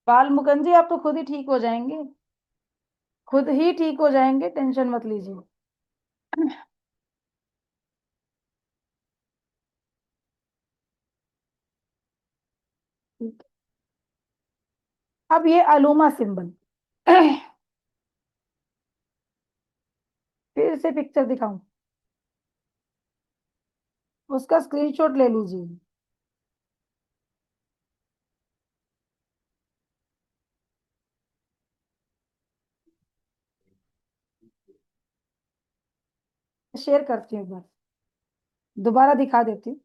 बाल मुकुंद जी, आप तो खुद ही ठीक हो जाएंगे, खुद ही ठीक हो जाएंगे, टेंशन मत लीजिए। ठीक है। अब ये अलूमा सिंबल फिर से पिक्चर दिखाऊं, उसका स्क्रीनशॉट ले लीजिए। शेयर करती हूँ एक बार, दोबारा दिखा देती हूँ।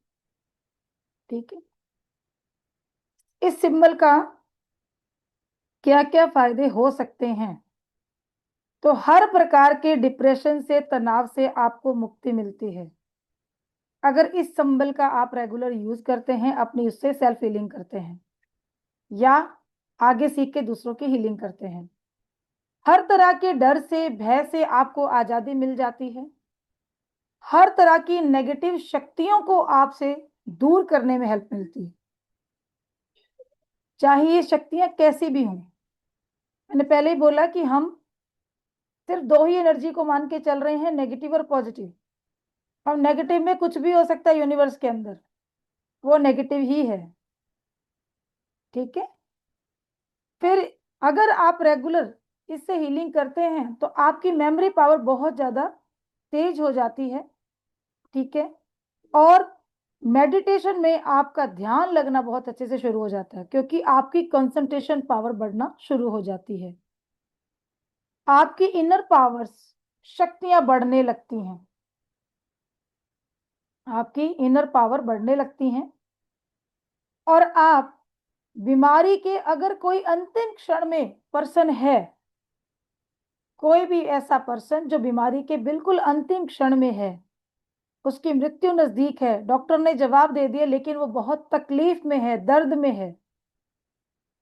ठीक है, इस सिंबल का क्या क्या फायदे हो सकते हैं? तो हर प्रकार के डिप्रेशन से, तनाव से आपको मुक्ति मिलती है अगर इस सिंबल का आप रेगुलर यूज करते हैं, अपनी उससे सेल्फ हीलिंग करते हैं या आगे सीख के दूसरों की हीलिंग करते हैं। हर तरह के डर से, भय से आपको आजादी मिल जाती है। हर तरह की नेगेटिव शक्तियों को आपसे दूर करने में हेल्प मिलती है, चाहे ये शक्तियां कैसी भी हों। मैंने पहले ही बोला कि हम सिर्फ दो ही एनर्जी को मान के चल रहे हैं, नेगेटिव और पॉजिटिव। और नेगेटिव में कुछ भी हो सकता है यूनिवर्स के अंदर, वो नेगेटिव ही है। ठीक है, फिर अगर आप रेगुलर इससे हीलिंग करते हैं तो आपकी मेमोरी पावर बहुत ज्यादा तेज हो जाती है। ठीक है, और मेडिटेशन में आपका ध्यान लगना बहुत अच्छे से शुरू हो जाता है, क्योंकि आपकी कंसंट्रेशन पावर बढ़ना शुरू हो जाती है। आपकी इनर पावर्स, शक्तियां बढ़ने लगती हैं, आपकी इनर पावर बढ़ने लगती हैं। और आप बीमारी के, अगर कोई अंतिम क्षण में पर्सन है, कोई भी ऐसा पर्सन जो बीमारी के बिल्कुल अंतिम क्षण में है, उसकी मृत्यु नजदीक है, डॉक्टर ने जवाब दे दिया, लेकिन वो बहुत तकलीफ में है, दर्द में है,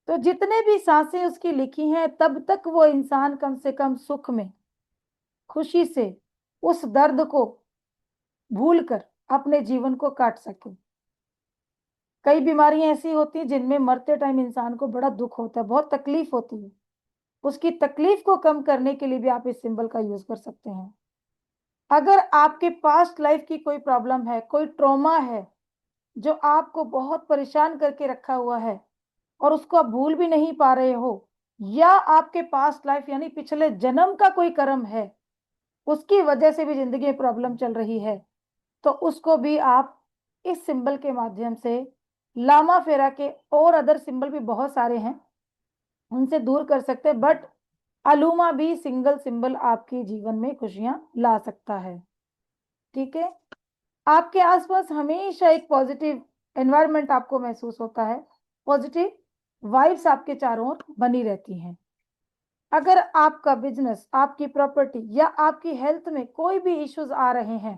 तो जितने भी सांसें उसकी लिखी हैं, तब तक वो इंसान कम से कम सुख में, खुशी से उस दर्द को भूलकर अपने जीवन को काट सके। कई बीमारियां ऐसी होती हैं जिनमें मरते टाइम इंसान को बड़ा दुख होता है, बहुत तकलीफ होती है। उसकी तकलीफ को कम करने के लिए भी आप इस सिंबल का यूज कर सकते हैं। अगर आपके पास्ट लाइफ की कोई प्रॉब्लम है, कोई ट्रॉमा है जो आपको बहुत परेशान करके रखा हुआ है और उसको आप भूल भी नहीं पा रहे हो, या आपके पास्ट लाइफ यानी पिछले जन्म का कोई कर्म है, उसकी वजह से भी जिंदगी में प्रॉब्लम चल रही है, तो उसको भी आप इस सिंबल के माध्यम से, लामा फेरा के और अदर सिंबल भी बहुत सारे हैं, उनसे दूर कर सकते हैं। बट अलूमा भी सिंगल सिंबल आपके जीवन में खुशियां ला सकता है। ठीक है, आपके आसपास हमेशा एक पॉजिटिव एनवायरनमेंट आपको महसूस होता है, पॉजिटिव वाइब्स आपके चारों ओर बनी रहती हैं। अगर आपका बिजनेस, आपकी प्रॉपर्टी या आपकी हेल्थ में कोई भी इश्यूज आ रहे हैं,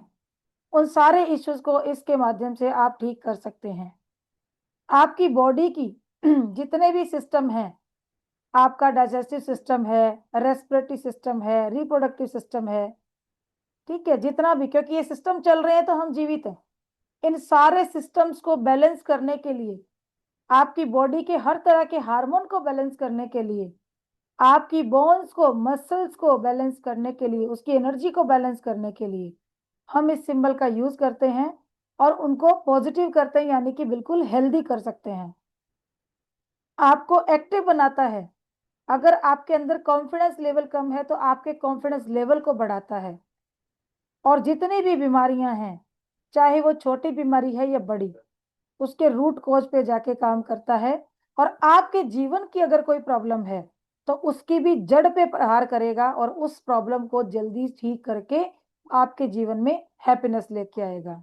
उन सारे इश्यूज को इसके माध्यम से आप ठीक कर सकते हैं। आपकी बॉडी की जितने भी सिस्टम हैं, आपका डाइजेस्टिव सिस्टम है, रेस्पिरेटरी सिस्टम है, रिप्रोडक्टिव सिस्टम है, ठीक है, जितना भी, क्योंकि ये सिस्टम चल रहे हैं तो हम जीवित हैं, इन सारे सिस्टम्स को बैलेंस करने के लिए, आपकी बॉडी के हर तरह के हार्मोन को बैलेंस करने के लिए, आपकी बोन्स को, मसल्स को बैलेंस करने के लिए, उसकी एनर्जी को बैलेंस करने के लिए हम इस सिंबल का यूज करते हैं और उनको पॉजिटिव करते हैं, यानी कि बिल्कुल हेल्दी कर सकते हैं। आपको एक्टिव बनाता है। अगर आपके अंदर कॉन्फिडेंस लेवल कम है तो आपके कॉन्फिडेंस लेवल को बढ़ाता है। और जितनी भी बीमारियां हैं, चाहे वो छोटी बीमारी है या बड़ी, उसके रूट कॉज पे जाके काम करता है, और आपके जीवन की अगर कोई प्रॉब्लम है तो उसकी भी जड़ पे प्रहार करेगा और उस प्रॉब्लम को जल्दी ठीक करके आपके जीवन में हैप्पीनेस लेके आएगा।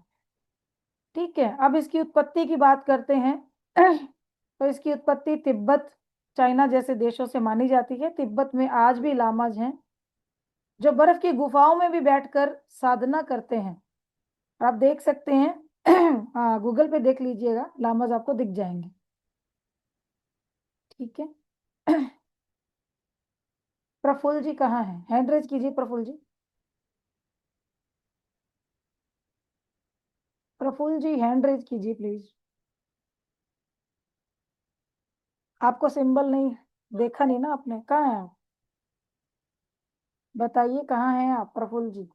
ठीक है, अब इसकी उत्पत्ति की बात करते हैं। तो इसकी उत्पत्ति तिब्बत, चाइना जैसे देशों से मानी जाती है। तिब्बत में आज भी लामाज हैं जो बर्फ की गुफाओं में भी बैठकर साधना करते हैं। आप देख सकते हैं। हाँ, गूगल पे देख लीजिएगा, लामाज आपको दिख जाएंगे। ठीक है। प्रफुल्ल जी कहाँ हैं? हैंड रेज कीजिए प्रफुल्ल जी। प्रफुल्ल जी हैंड रेज कीजिए प्लीज। आपको सिंबल नहीं देखा नहीं ना आपने? कहाँ है आप? बताइए कहाँ हैं आप प्रफुल्ल जी?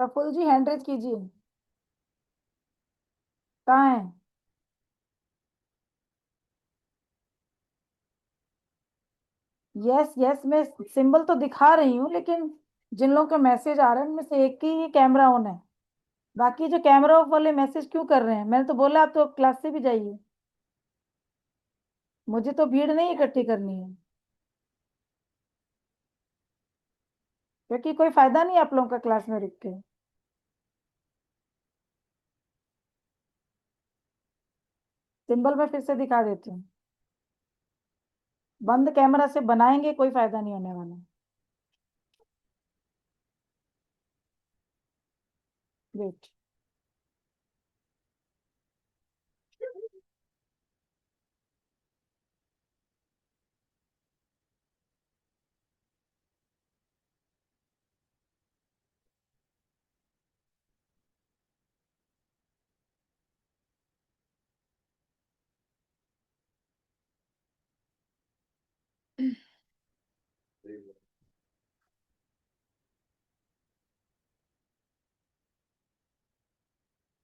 प्रफुल्ल जी हैंड रेज कीजिए। कहाँ है? यस यस, मैं सिंबल तो दिखा रही हूँ, लेकिन जिन लोगों का मैसेज आ रहा है उनमें से एक की ही कैमरा ऑन है। बाकी जो कैमरा ऑफ वाले मैसेज क्यों कर रहे हैं? मैंने तो बोला आप तो क्लास से भी जाइए। मुझे तो भीड़ नहीं इकट्ठी करनी है, क्योंकि कोई फायदा नहीं आप लोगों का क्लास में रुक के। सिंबल मैं फिर से दिखा देती हूँ। बंद कैमरा से बनाएंगे कोई फायदा नहीं होने वाला। वेट।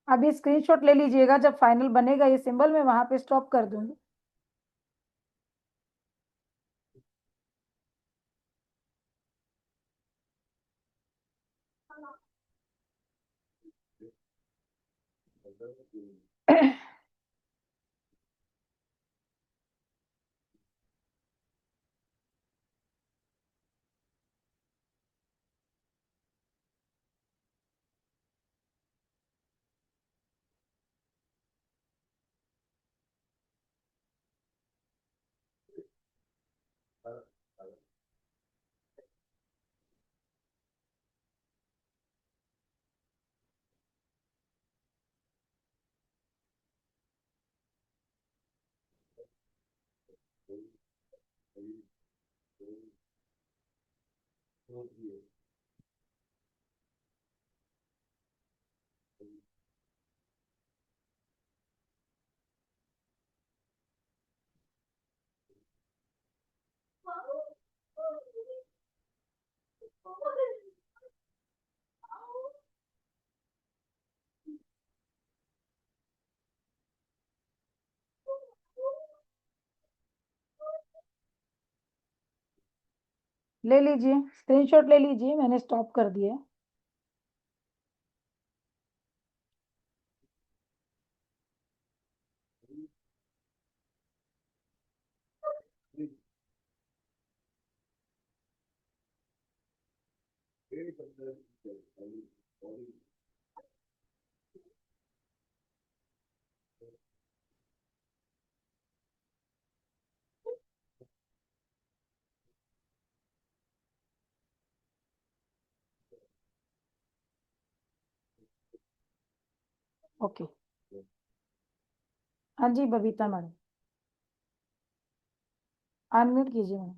अभी स्क्रीनशॉट ले लीजिएगा, जब फाइनल बनेगा ये सिंबल मैं वहां पे स्टॉप कर दूंगी। ले लीजिए, स्क्रीनशॉट ले लीजिए, मैंने स्टॉप कर दिया। ओके। हाँ जी बबीता मैडम, अनम्यूट कीजिए मैडम।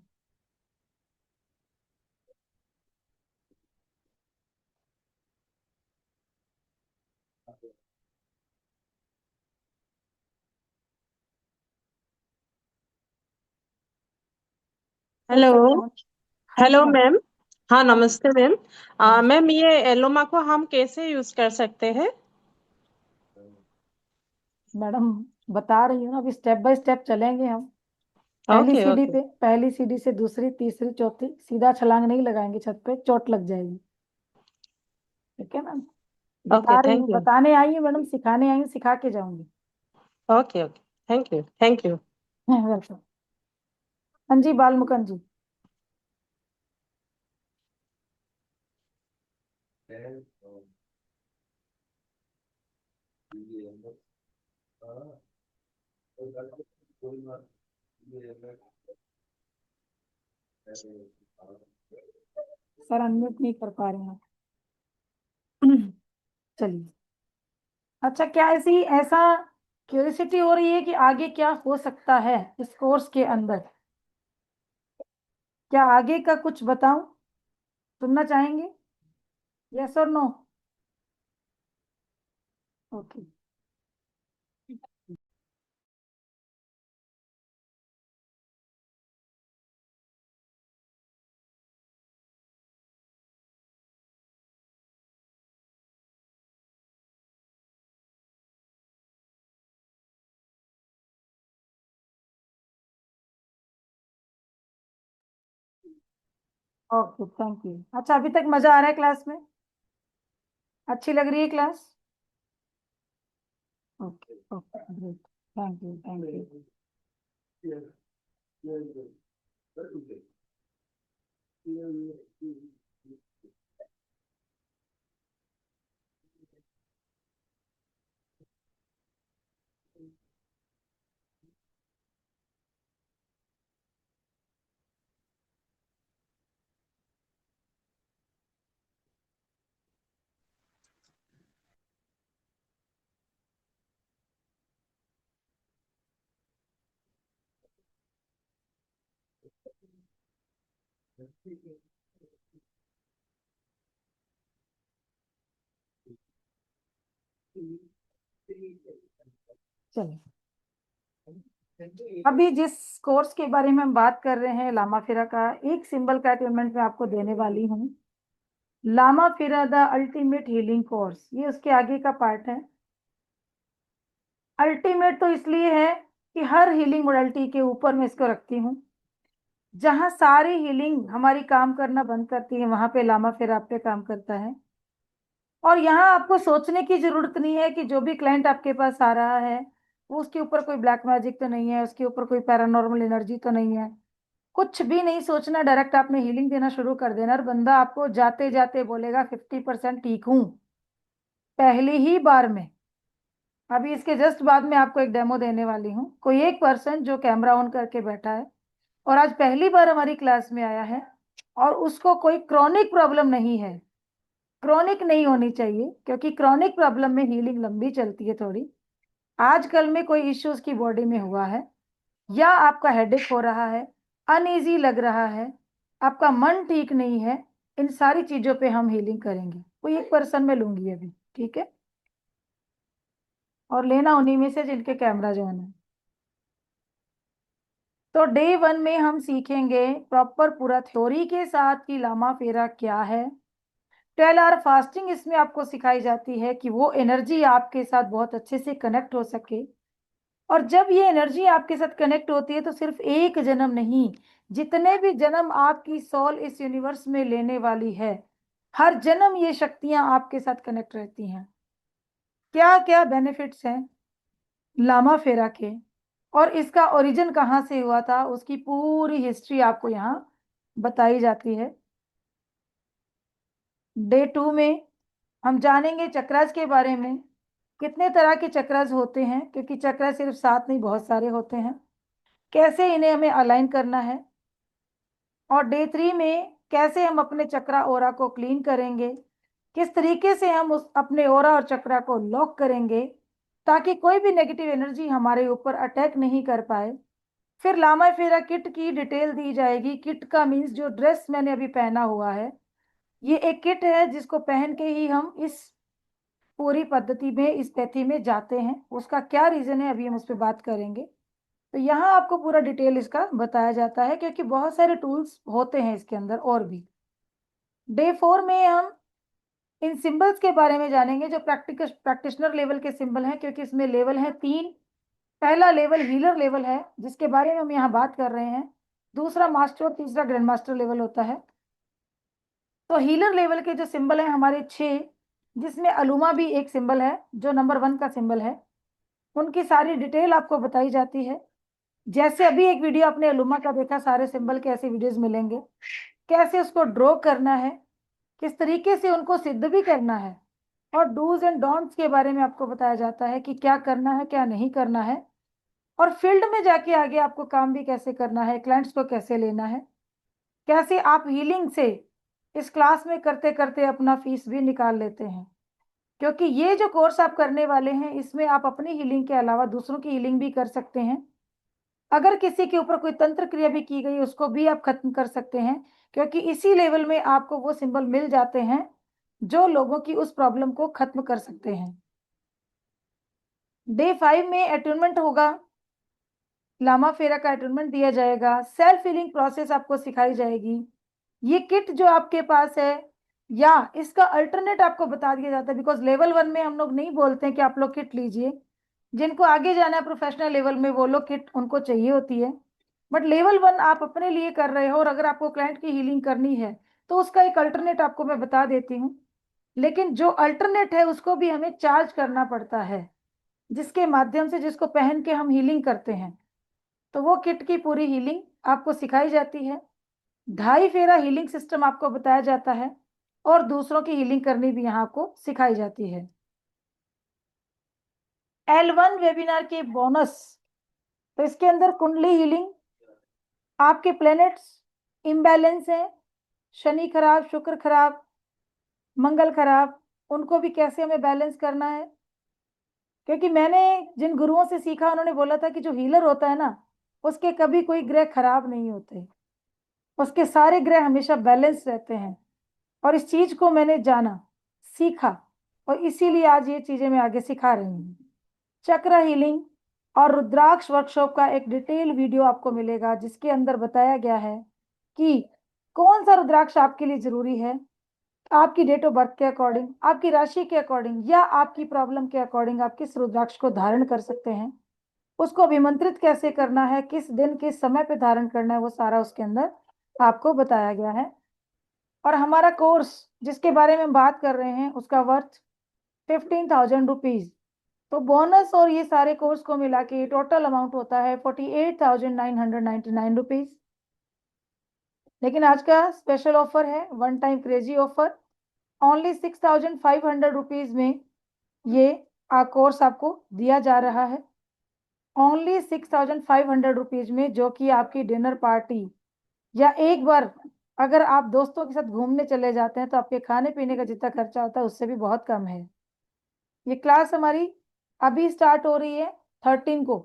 कैसे
हेलो।
पहुंच। हाँ जी
हेलो
मैम।
मैम। हाँ, नमस्ते मैम।
नमस्ते
मैम, ये एलोमा को हम कैसे यूज कर सकते हैं?
मैडम, बता रही हूँ ना, अभी स्टेप बाय स्टेप चलेंगे हम। पहली
ओके,
सीढ़ी
ओके।
पे, पहली सीढ़ी से दूसरी, तीसरी, चौथी, सीधा छलांग नहीं लगाएंगे छत पे, चोट लग जाएगी। ठीक है मैम।
ओके,
बता रही हूँ,
थैंक यू।
बताने आई हूँ मैडम, सिखाने आई हूँ, सिखा के जाऊंगी।
Okay, okay, thank you, thank you.
Welcome. हाँ जी बाल मुकुंद जी। सर अनम्यूट नहीं कर पा रहे हैं। चलिए। अच्छा, क्या ऐसी ऐसा क्यूरियोसिटी हो रही है कि आगे क्या हो सकता है इस कोर्स के अंदर? क्या आगे का कुछ बताऊं? सुनना चाहेंगे? यस और no? Okay. Okay, thank you. अच्छा, अभी तक मजा आ रहा है क्लास में? अच्छी लग रही है class? Okay okay, great. Thank you, thank you. चलिए, अभी जिस कोर्स के बारे में हम बात कर रहे हैं, लामा फिरा का एक सिंबल का अटेनमेंट में आपको देने वाली हूँ। लामा फिरा द अल्टीमेट हीलिंग कोर्स, ये उसके आगे का पार्ट है। अल्टीमेट तो इसलिए है कि हर हीलिंग मोडालिटी के ऊपर मैं इसको रखती हूँ। जहां सारी हीलिंग हमारी काम करना बंद करती है, वहां पे लामा फिर आप पे काम करता है। और यहाँ आपको सोचने की जरूरत नहीं है कि जो भी क्लाइंट आपके पास आ रहा है वो उसके ऊपर कोई ब्लैक मैजिक तो नहीं है, उसके ऊपर कोई पैरानॉर्मल एनर्जी तो नहीं है। कुछ भी नहीं सोचना, डायरेक्ट आपने हीलिंग देना शुरू कर देना, और बंदा आपको जाते जाते बोलेगा 50% ठीक हूँ, पहली ही बार में। अभी इसके जस्ट बाद में आपको एक डेमो देने वाली हूँ। कोई एक पर्सन जो कैमरा ऑन करके बैठा है और आज पहली बार हमारी क्लास में आया है, और उसको कोई क्रॉनिक प्रॉब्लम नहीं है। क्रॉनिक नहीं होनी चाहिए, क्योंकि क्रॉनिक प्रॉब्लम में हीलिंग लंबी चलती है थोड़ी। आजकल में कोई इश्यूज की बॉडी में हुआ है, या आपका हेडेक हो रहा है, अनईजी लग रहा है, आपका मन ठीक नहीं है, इन सारी चीजों पे हम हीलिंग करेंगे। कोई एक पर्सन में लूंगी अभी, ठीक है? और लेना उन्हीं में से जिनके कैमरा जो है। तो डे 1 में हम सीखेंगे प्रॉपर पूरा थ्योरी के साथ कि लामा फेरा क्या है। 12 आवर फास्टिंग इसमें आपको सिखाई जाती है कि वो एनर्जी आपके साथ बहुत अच्छे से कनेक्ट हो सके। और जब ये एनर्जी आपके साथ कनेक्ट होती है तो सिर्फ एक जन्म नहीं, जितने भी जन्म आपकी सोल इस यूनिवर्स में लेने वाली है, हर जन्म ये शक्तियां आपके साथ कनेक्ट रहती हैं। क्या क्या बेनिफिट्स हैं लामा फेरा के, और इसका ओरिजिन कहाँ से हुआ था, उसकी पूरी हिस्ट्री आपको यहाँ बताई जाती है। डे 2 में हम जानेंगे चक्रास के बारे में, कितने तरह के चक्रास होते हैं, क्योंकि चक्र सिर्फ 7 नहीं, बहुत सारे होते हैं। कैसे इन्हें हमें अलाइन करना है। और डे 3 में कैसे हम अपने चक्रा ओरा को क्लीन करेंगे, किस तरीके से हम उस अपने ओरा और चक्रा को लॉक करेंगे ताकि कोई भी नेगेटिव एनर्जी हमारे ऊपर अटैक नहीं कर पाए। फिर लामा फेरा किट की डिटेल दी जाएगी। किट का मीन्स जो ड्रेस मैंने अभी पहना हुआ है, ये एक किट है जिसको पहन के ही हम इस पूरी पद्धति में, इस पैथी में जाते हैं। उसका क्या रीजन है, अभी हम उस पर बात करेंगे। तो यहाँ आपको पूरा डिटेल इसका बताया जाता है, क्योंकि बहुत सारे टूल्स होते हैं इसके अंदर और भी। डे 4 में हम इन सिंबल्स के बारे में जानेंगे जो प्रैक्टिशनर लेवल के सिंबल हैं, क्योंकि इसमें लेवल है 3। पहला लेवल हीलर लेवल है, जिसके बारे में हम यहाँ बात कर रहे हैं। दूसरा मास्टर और तीसरा ग्रैंड मास्टर लेवल होता है। तो हीलर लेवल के जो सिंबल हैं हमारे 6, जिसमें अलुमा भी एक सिंबल है जो नंबर 1 का सिंबल है। उनकी सारी डिटेल आपको बताई जाती है। जैसे अभी एक वीडियो आपने अलुमा का देखा, सारे सिंबल के ऐसे वीडियोस मिलेंगे, कैसे उसको ड्रॉ करना है, किस तरीके से उनको सिद्ध भी करना है, और डूज एंड डोंट्स के बारे में आपको बताया जाता है कि क्या करना है क्या नहीं करना है, और फील्ड में जाके आगे आपको काम भी कैसे करना है, क्लाइंट्स को कैसे लेना है, कैसे आप हीलिंग से इस क्लास में करते करते अपना फीस भी निकाल लेते हैं। क्योंकि ये जो कोर्स आप करने वाले हैं, इसमें आप अपनी हीलिंग के अलावा दूसरों की हीलिंग भी कर सकते हैं। अगर किसी के ऊपर कोई तंत्र क्रिया भी की गई, उसको भी आप खत्म कर सकते हैं, क्योंकि इसी लेवल में आपको वो सिंबल मिल जाते हैं जो लोगों की उस प्रॉब्लम को खत्म कर सकते हैं। डे 5 में अटूनमेंट होगा, लामा फेरा का अटूनमेंट दिया जाएगा, सेल्फ हीलिंग प्रोसेस आपको सिखाई जाएगी। ये किट जो आपके पास है या इसका अल्टरनेट आपको बता दिया जाता है, बिकॉज लेवल 1 में हम लोग नहीं बोलते हैं कि आप लोग किट लीजिए। जिनको आगे जाना है प्रोफेशनल लेवल में, वो लोग किट उनको चाहिए होती है। बट लेवल 1 आप अपने लिए कर रहे हो, और अगर आपको क्लाइंट की हीलिंग करनी है तो उसका एक अल्टरनेट आपको मैं बता देती हूँ। लेकिन जो अल्टरनेट है उसको भी हमें चार्ज करना पड़ता है, जिसके माध्यम से, जिसको पहन के हम हीलिंग करते हैं। तो वो किट की पूरी हीलिंग आपको सिखाई जाती है। 2.5 फेरा हीलिंग सिस्टम आपको बताया जाता है, और दूसरों की हीलिंग करनी भी यहाँ आपको सिखाई जाती है। L1 वेबिनार के बोनस, तो इसके अंदर कुंडली हीलिंग, आपके प्लैनेट्स इम्बैलेंस है, शनि खराब, शुक्र खराब, मंगल खराब, उनको भी कैसे हमें बैलेंस करना है। क्योंकि मैंने जिन गुरुओं से सीखा, उन्होंने बोला था कि जो हीलर होता है ना, उसके कभी कोई ग्रह खराब नहीं होते, उसके सारे ग्रह हमेशा बैलेंस रहते हैं। और इस चीज को मैंने जाना, सीखा, और इसीलिए आज ये चीजें मैं आगे सिखा रही हूँ। चक्र हीलिंग और रुद्राक्ष वर्कशॉप का एक डिटेल वीडियो आपको मिलेगा, जिसके अंदर बताया गया है कि कौन सा रुद्राक्ष आपके लिए जरूरी है, आपकी डेट ऑफ बर्थ के अकॉर्डिंग, आपकी राशि के अकॉर्डिंग, या आपकी प्रॉब्लम के अकॉर्डिंग आप किस रुद्राक्ष को धारण कर सकते हैं, उसको अभिमंत्रित कैसे करना है, किस दिन किस समय पे धारण करना है, वो सारा उसके अंदर आपको बताया गया है। और हमारा कोर्स जिसके बारे में हम बात कर रहे हैं, उसका वर्थ 15,000 रुपीज। तो बोनस और ये सारे कोर्स को मिला के टोटल अमाउंट होता है 48,999 रुपीज। लेकिन आज का स्पेशल ऑफर है, one time crazy offer, only 6,500 rupees में ये कोर्स आपको दिया जा रहा है। ओनली 6,500 रुपीज में, जो कि आपकी डिनर पार्टी या एक बार अगर आप दोस्तों के साथ घूमने चले जाते हैं तो आपके खाने पीने का जितना खर्चा होता है उससे भी बहुत कम है। ये क्लास हमारी अभी स्टार्ट हो रही है 13 को,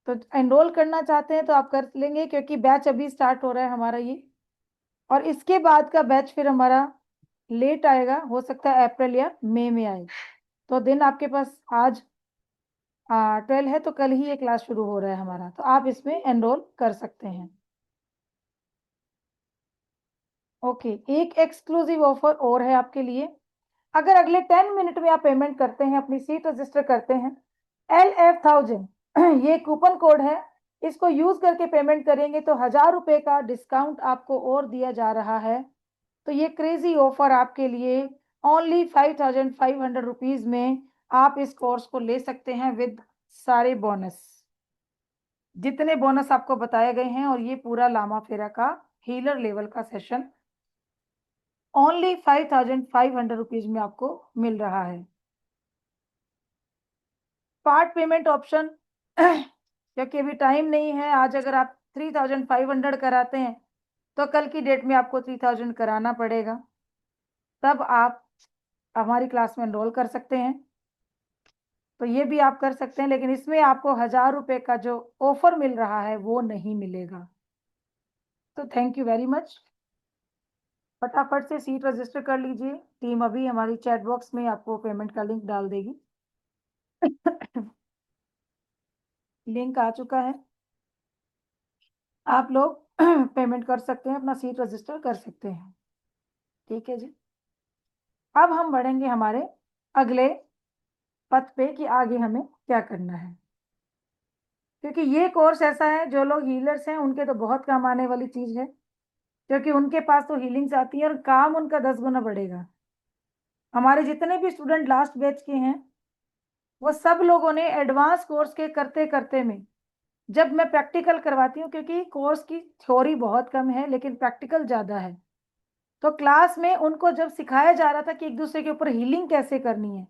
तो एनरोल करना चाहते हैं तो आप कर लेंगे, क्योंकि बैच अभी स्टार्ट हो रहा है हमारा ये। और इसके बाद का बैच फिर हमारा लेट आएगा, हो सकता है अप्रैल या मई में आए। तो दिन आपके पास आज 12 है, तो कल ही ये क्लास शुरू हो रहा है हमारा, तो आप इसमें एनरोल कर सकते हैं। ओके, एक एक्सक्लूसिव ऑफर और है आपके लिए। अगर अगले 10 मिनट में आप पेमेंट करते हैं, अपनी सीट रजिस्टर करते हैं, LF1000 ये कूपन कोड है, इसको यूज करके पेमेंट करेंगे तो 1,000 रुपए का डिस्काउंट आपको और दिया जा रहा है। तो ये क्रेजी ऑफर आपके लिए, ओनली 5,500 रुपीज में आप इस कोर्स को ले सकते हैं विद सारे बोनस, जितने बोनस आपको बताए गए हैं, और ये पूरा लामा फेरा का हीलर लेवल का सेशन ओनली 5,500 रुपीज में आपको मिल रहा है। पार्ट पेमेंट ऑप्शन क्योंकि अभी टाइम नहीं है, आज अगर आप 3,500 कराते हैं तो कल की डेट में आपको 3,000 कराना पड़ेगा, तब आप हमारी क्लास में एनरोल कर सकते हैं। तो ये भी आप कर सकते हैं, लेकिन इसमें आपको 1,000 रुपए का जो ऑफर मिल रहा है वो नहीं मिलेगा। तो थैंक यू वेरी मच, फटाफट से सीट रजिस्टर कर लीजिए, टीम अभी हमारी चैट बॉक्स में आपको पेमेंट का लिंक डाल देगी। लिंक आ चुका है। आप लोग पेमेंट कर सकते हैं, अपना सीट रजिस्टर कर सकते हैं। ठीक है जी। अब हम बढ़ेंगे हमारे अगले पथ पे कि आगे हमें क्या करना है, क्योंकि ये कोर्स ऐसा है जो लोग हीलर्स हैं उनके तो बहुत काम आने वाली चीज है, क्योंकि उनके पास तो हीलिंग्स आती है और काम उनका 10 गुना बढ़ेगा। हमारे जितने भी स्टूडेंट लास्ट बैच के हैं वो सब लोगों ने एडवांस कोर्स के करते करते में, जब मैं प्रैक्टिकल करवाती हूँ, क्योंकि कोर्स की थ्योरी बहुत कम है लेकिन प्रैक्टिकल ज्यादा है, तो क्लास में उनको जब सिखाया जा रहा था कि एक दूसरे के ऊपर हीलिंग कैसे करनी है,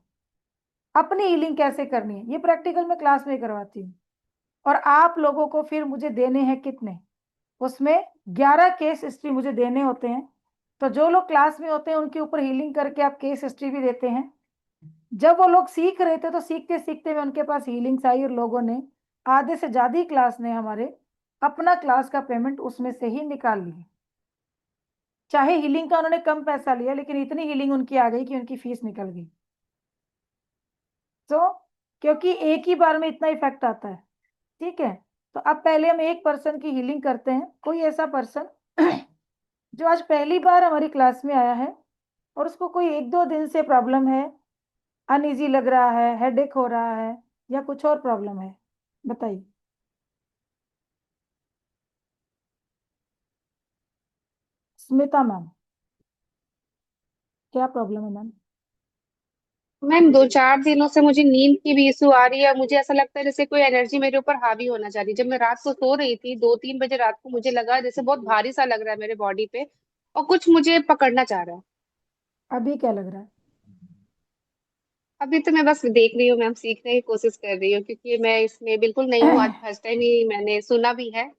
अपनी हीलिंग कैसे करनी है, ये प्रैक्टिकल मैं क्लास में करवाती हूँ। और आप लोगों को फिर मुझे देने हैं कितने, उसमें 11 केस हिस्ट्री मुझे देने होते हैं। तो जो लोग क्लास में होते हैं उनके ऊपर हीलिंग करके आप केस हिस्ट्री भी देते हैं। जब वो लोग सीख रहे थे तो सीखते सीखते में उनके पास हीलिंग्स आई और लोगों ने, आधे से ज्यादा क्लास ने हमारे अपना क्लास का पेमेंट उसमें से ही निकाल लिया। चाहे हीलिंग का उन्होंने कम पैसा लिया लेकिन इतनी हीलिंग उनकी आ गई कि उनकी फीस निकल गई। तो क्योंकि एक ही बार में इतना इफेक्ट आता है। ठीक है। तो अब पहले हम एक पर्सन की हीलिंग करते हैं। कोई ऐसा पर्सन जो आज पहली बार हमारी क्लास में आया है और उसको कोई 1-2 दिन से प्रॉब्लम है, अनइजी लग रहा है, हेडेक हो रहा है, या कुछ और प्रॉब्लम है, बताइए। स्मिता मैम, क्या प्रॉब्लम है मैम?
मैम 2-4 दिनों से मुझे नींद की भी इशू आ रही है। मुझे ऐसा लगता है जैसे कोई एनर्जी मेरे ऊपर हावी होना चाह रही है। जब मैं रात को सो रही थी 2-3 बजे रात को, मुझे लगा जैसे बहुत भारी सा लग रहा है मेरे बॉडी पे और कुछ मुझे पकड़ना चाह रहा है।
अभी क्या लग रहा है?
अभी तो मैं बस देख रही हूँ मैम, सीखने की कोशिश कर रही हूँ क्योंकि मैं इसमें बिल्कुल नहीं हूँ। आज फर्स्ट टाइम ही मैंने सुना भी है,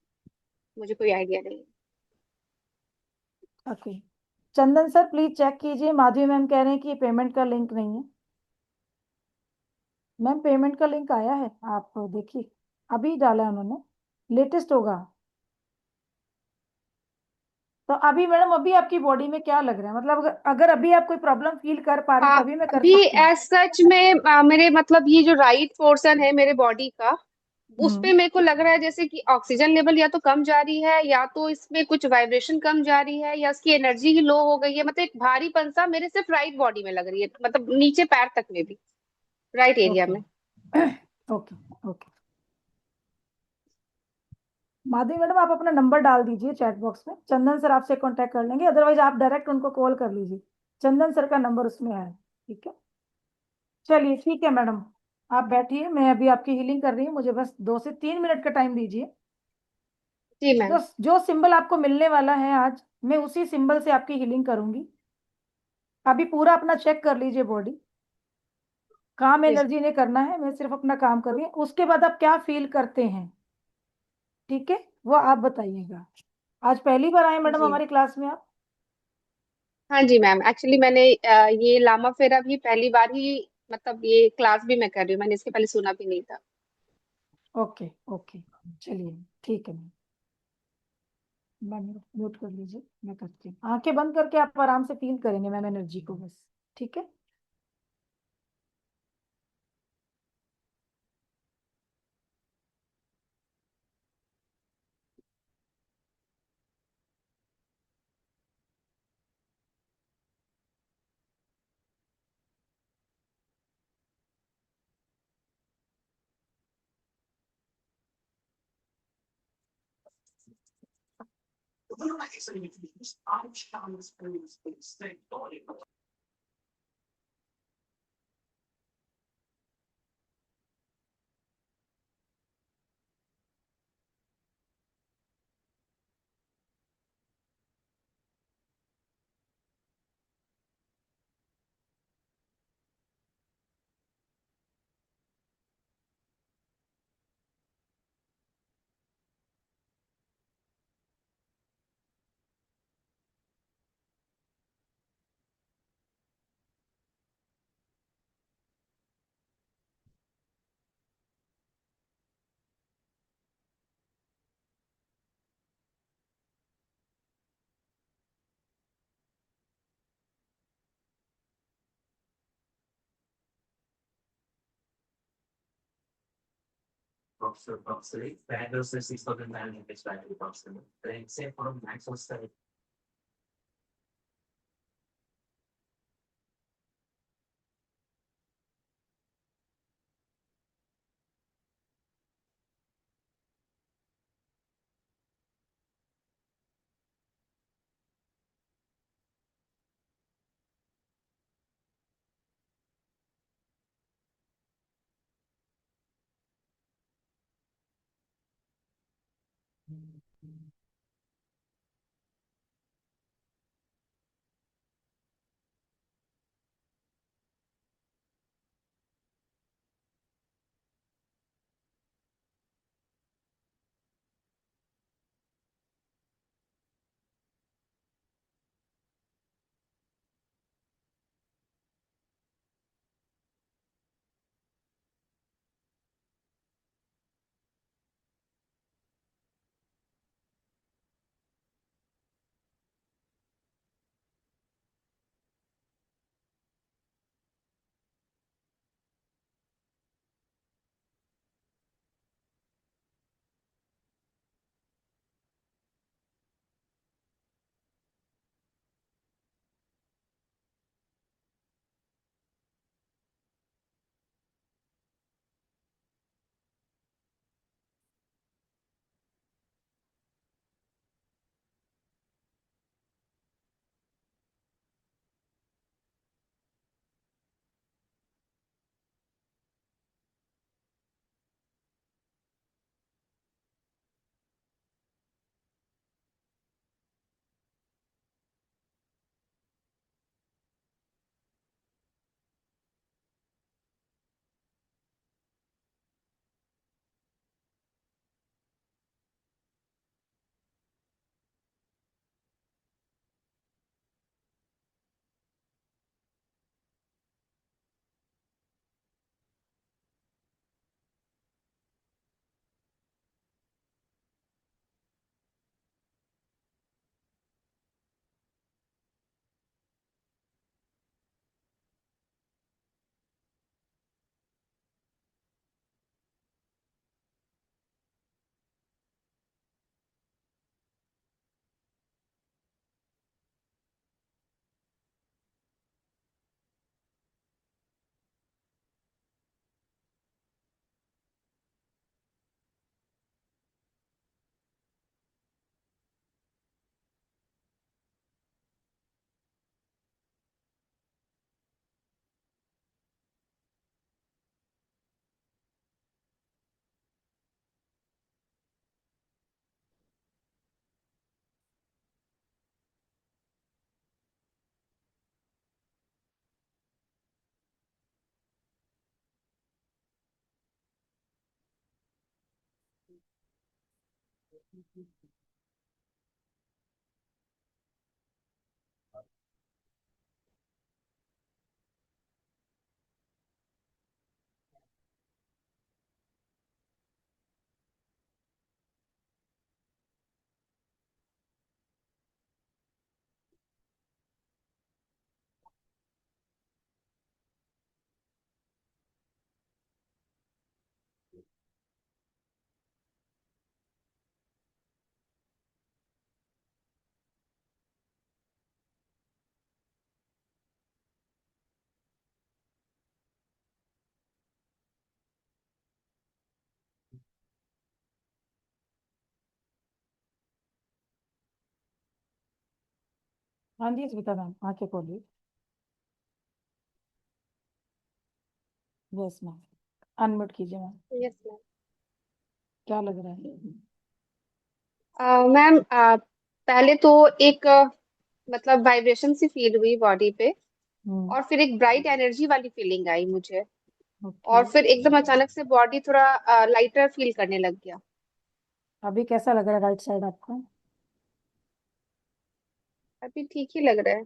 मुझे कोई आइडिया नहीं है।
Okay. Chandan sir please check कीजिए, माधवी मैम कह रहे हैं कि ये पेमेंट का लिंक नहीं है। मैम पेमेंट का लिंक आया है, आप देखिए, अभी डाला है उन्होंने, लेटेस्ट होगा। तो अभी मैडम, अभी आपकी बॉडी में क्या लग रहा है, मतलब अगर अभी आप कोई प्रॉब्लम फील कर पा रहे हैं तभी मैं कर
अभी
सकती हूँ।
एज सच में मेरे मतलब ये जो राइट पोर्शन है मेरे बॉडी का, उस
हम्म।
पे मेरे को लग रहा है जैसे कि ऑक्सीजन लेवल या तो कम जा रही है या तो इसमें कुछ वाइब्रेशन कम जा रही है या इसकी एनर्जी ही लो हो गई है। मतलब एक भारीपन सा मेरे सिर्फ राइट बॉडी में लग रही है, मतलब नीचे पैर तक में भी, राइट एरिया
ओके।
में।
ओके। ओके। माधवी मैडम आप अपना नंबर डाल दीजिए चैट बॉक्स में, चंदन सर आपसे कांटेक्ट कर लेंगे, अदरवाइज आप डायरेक्ट उनको कॉल कर लीजिए, चंदन सर का नंबर उसमें है। ठीक है। चलिए ठीक है मैडम, आप बैठिए, मैं अभी आपकी हीलिंग कर रही हूँ, मुझे बस 2 से 3 मिनट का टाइम दीजिए।
जी
जो
मैम।
जो सिंबल आपको मिलने वाला है आज, मैं उसी सिंबल से आपकी हीलिंग करूंगी। अभी पूरा अपना चेक कर लीजिए बॉडी, काम
जी
एनर्जी ने करना है, मैं सिर्फ अपना काम कर रही हूँ, उसके बाद आप क्या फील करते हैं, ठीक है, वो आप बताइएगा। आज पहली बार आए मैडम
जी।
हमारी क्लास में आप?
हाँ जी मैम, एक्चुअली मैंने ये लामा फेरा भी पहली बार ही, मतलब ये क्लास भी मैं कर रही हूँ, मैंने इसके पहले सुना भी नहीं था।
ओके। ओके। चलिए ठीक है मैम, मैम म्यूट कर लीजिए, मैं करती हूँ, आंखें बंद करके आप आराम से फील करेंगे मैम एनर्जी को बस। ठीक है। हाँ जी स्मिता मैम, आके खोलिए। यस मैम, अनम्यूट कीजिए मैम।
Yes ma'am.
क्या लग रहा है?
मैम, पहले तो एक मतलब वाइब्रेशन सी फील हुई बॉडी पे,
हम्म।
और फिर एक ब्राइट एनर्जी वाली फीलिंग आई मुझे,
ओके।
और फिर एकदम अचानक से बॉडी थोड़ा लाइटर फील करने लग गया।
अभी कैसा लग रहा है राइट साइड आपको?
अभी ठीक ही लग रहा है।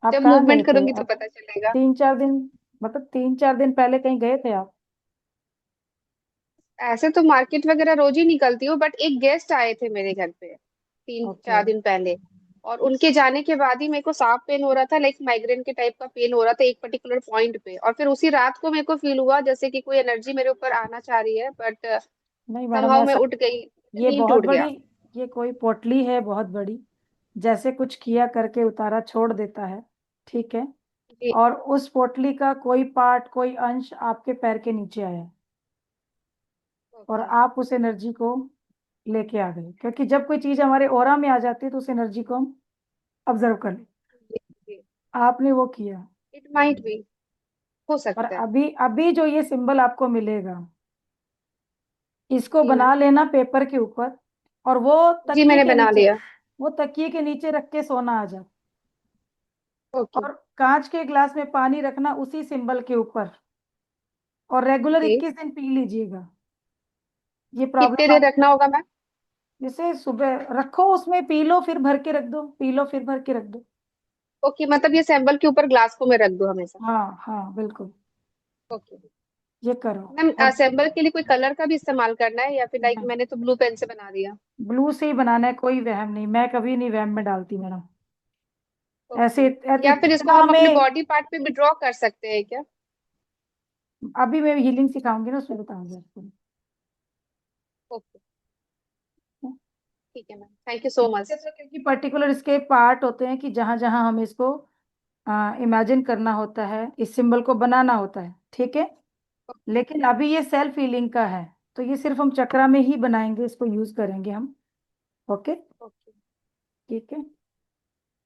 आप
जब
कहाँ गए
मूवमेंट
थे
करूंगी तो
आप?
पता चलेगा।
3-4 दिन, मतलब 3-4 दिन पहले कहीं गए थे आप?
ऐसे तो मार्केट वगैरह रोज ही निकलती हूँ, बट एक गेस्ट आए थे मेरे घर पे तीन
ओके।
चार दिन पहले, और उनके जाने के बाद ही मेरे को साफ पेन हो रहा था, लाइक माइग्रेन के टाइप का पेन हो रहा था एक पर्टिकुलर पॉइंट पे, और फिर उसी रात को मेरे को फील हुआ जैसे कि कोई एनर्जी मेरे ऊपर आना चाह रही है, बट
नहीं मैडम,
समहाउ मैं
ऐसा
उठ गई,
ये
नींद
बहुत
टूट
बड़ी,
गया।
ये कोई पोटली है बहुत बड़ी, जैसे कुछ किया करके उतारा छोड़ देता है, ठीक है।
जी।
और उस पोटली का कोई पार्ट, कोई अंश आपके पैर के नीचे आया है, और
ओके।
आप उस एनर्जी को लेके आ गए, क्योंकि जब कोई चीज हमारे ऑरा में आ जाती है तो उस एनर्जी को हम ऑब्जर्व कर लेते
जी।
हैं। आपने वो किया।
इट माइट बी, हो
और
सकता है।
अभी अभी जो ये सिंबल आपको मिलेगा, इसको
जी मैम।
बना लेना पेपर के ऊपर, और वो
जी
तकिए
मैंने
के
बना
नीचे,
लिया।
वो तकिए के नीचे रख के सोना आ जा।
ओके।
और कांच के ग्लास में पानी रखना उसी सिंबल के ऊपर, और रेगुलर
जी।
21 दिन पी लीजिएगा। ये
कितने
प्रॉब्लम
देर रखना होगा मैम?
जैसे सुबह रखो, उसमें पी लो, फिर भर के रख दो, पी लो फिर भर के रख दो।
ओके, मतलब ये सैंपल के ऊपर ग्लास को मैं रख दूं हमेशा?
हाँ हाँ बिल्कुल,
ओके।
ये करो।
मैम
और
सैंपल के लिए कोई कलर का भी इस्तेमाल करना है, या फिर लाइक मैंने तो ब्लू पेन से बना दिया?
ब्लू से ही बनाना है, कोई वहम नहीं, मैं कभी नहीं वहम में डालती मैडम। ऐसे
ओके। या फिर इसको
इतना
हम अपने
में,
बॉडी पार्ट पे भी ड्रॉ कर सकते हैं क्या?
अभी मैं हीलिंग सिखाऊंगी ना, उसमें बताऊंगी आपको।
ओके। ठीक है ma'am, thank you so much.
क्योंकि पर्टिकुलर इसके पार्ट होते हैं कि जहां जहां हमें इसको इमेजिन करना होता है, इस सिंबल को बनाना होता है, ठीक है। लेकिन अभी ये सेल्फ हीलिंग का है, तो ये सिर्फ हम चक्रा में ही बनाएंगे, इसको यूज करेंगे हम। Okay,
okay.
ठीक है।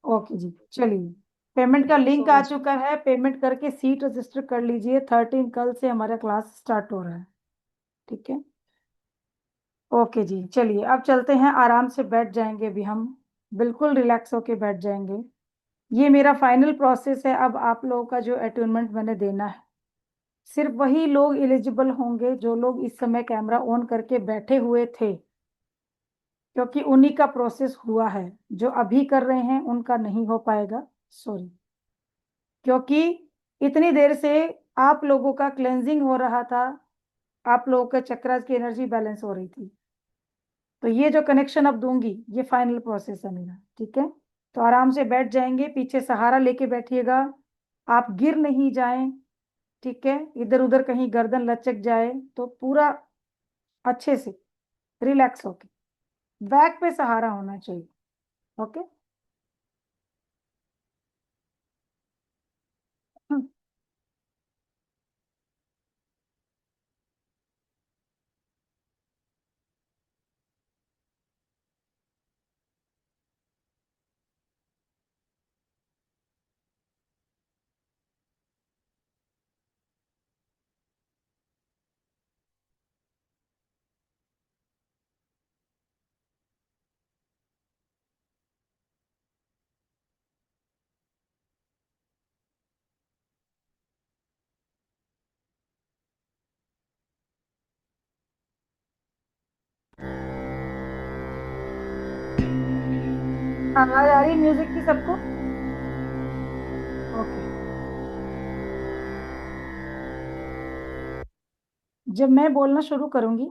ओके जी, चलिए। पेमेंट का
थैंक यू
लिंक
सो
आ
मच।
चुका है, पेमेंट करके सीट रजिस्टर कर लीजिए। 13 कल से हमारा क्लास स्टार्ट हो रहा है, ठीक है। ओके जी, चलिए अब चलते हैं, आराम से बैठ जाएंगे अभी हम, बिल्कुल रिलैक्स होके बैठ जाएंगे। ये मेरा फाइनल प्रोसेस है। अब आप लोगों का जो अटूनमेंट मैंने देना है, सिर्फ वही लोग एलिजिबल होंगे जो लोग इस समय कैमरा ऑन करके बैठे हुए थे, क्योंकि उन्हीं का प्रोसेस हुआ है। जो अभी कर रहे हैं उनका नहीं हो पाएगा, सॉरी। क्योंकि इतनी देर से आप लोगों का क्लेंजिंग हो रहा था, आप लोगों के चक्रास की एनर्जी बैलेंस हो रही थी, तो ये जो कनेक्शन अब दूंगी, ये फाइनल प्रोसेस है मेरा, ठीक है। तो आराम से बैठ जाएंगे, पीछे सहारा लेके बैठिएगा, आप गिर नहीं जाएं, ठीक है। इधर उधर कहीं गर्दन लचक जाए तो पूरा अच्छे से रिलैक्स होके, बैक पे सहारा होना चाहिए। ओके। आवाज आ रही है म्यूजिक की सबको? ओके। जब मैं बोलना शुरू करूंगी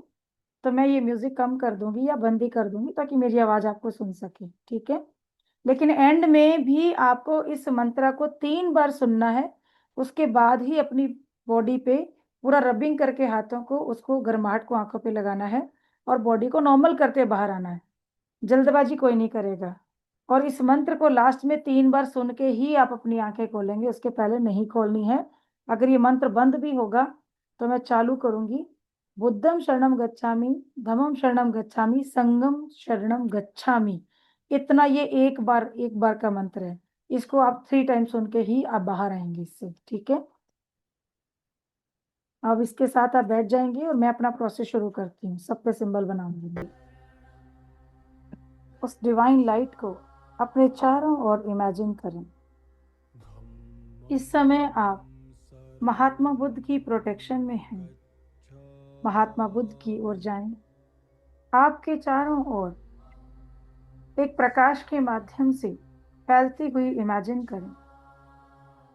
तो मैं ये म्यूजिक कम कर दूंगी या बंद भी कर दूंगी, ताकि मेरी आवाज आपको सुन सके, ठीक है। लेकिन एंड में भी आपको इस मंत्र को 3 बार सुनना है, उसके बाद ही अपनी बॉडी पे पूरा रबिंग करके हाथों को, उसको गर्माहट को आंखों पे लगाना है, और बॉडी को नॉर्मल करते बाहर आना है। जल्दबाजी कोई नहीं करेगा। और इस मंत्र को लास्ट में 3 बार सुन के ही आप अपनी आंखें खोलेंगे, उसके पहले नहीं खोलनी है। अगर ये मंत्र बंद भी होगा तो मैं चालू करूंगी। बुद्धम शरणम गच्छामि, धम्मम शरणम गच्छामि, संगम शरणम गच्छामि। इतना, ये एक बार का मंत्र है। इसको आप 3 टाइम सुन के ही आप बाहर आएंगे इससे, ठीक है। अब इसके साथ आप बैठ जाएंगे और मैं अपना प्रोसेस शुरू करती हूँ। सब पे सिंबल बनाऊंगी। उस डिवाइन लाइट को अपने चारों ओर इमेजिन करें। इस समय आप महात्मा बुद्ध की प्रोटेक्शन में हैं। महात्मा बुद्ध की ओर जाएं। आपके चारों ओर एक प्रकाश के माध्यम से फैलती हुई इमेजिन करें,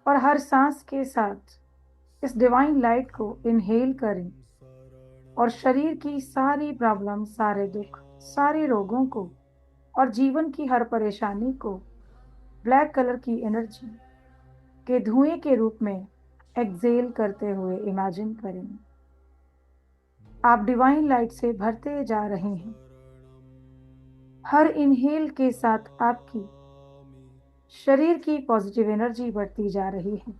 और हर सांस के साथ इस डिवाइन लाइट को इनहेल करें, और शरीर की सारी प्रॉब्लम, सारे दुख, सारे रोगों को और जीवन की हर परेशानी को ब्लैक कलर की एनर्जी के धुएं के रूप में एक्सेल करते हुए इमेजिन करें। आप डिवाइन लाइट से भरते जा रहे हैं। हर इनहेल के साथ आपकी शरीर की पॉजिटिव एनर्जी बढ़ती जा रही है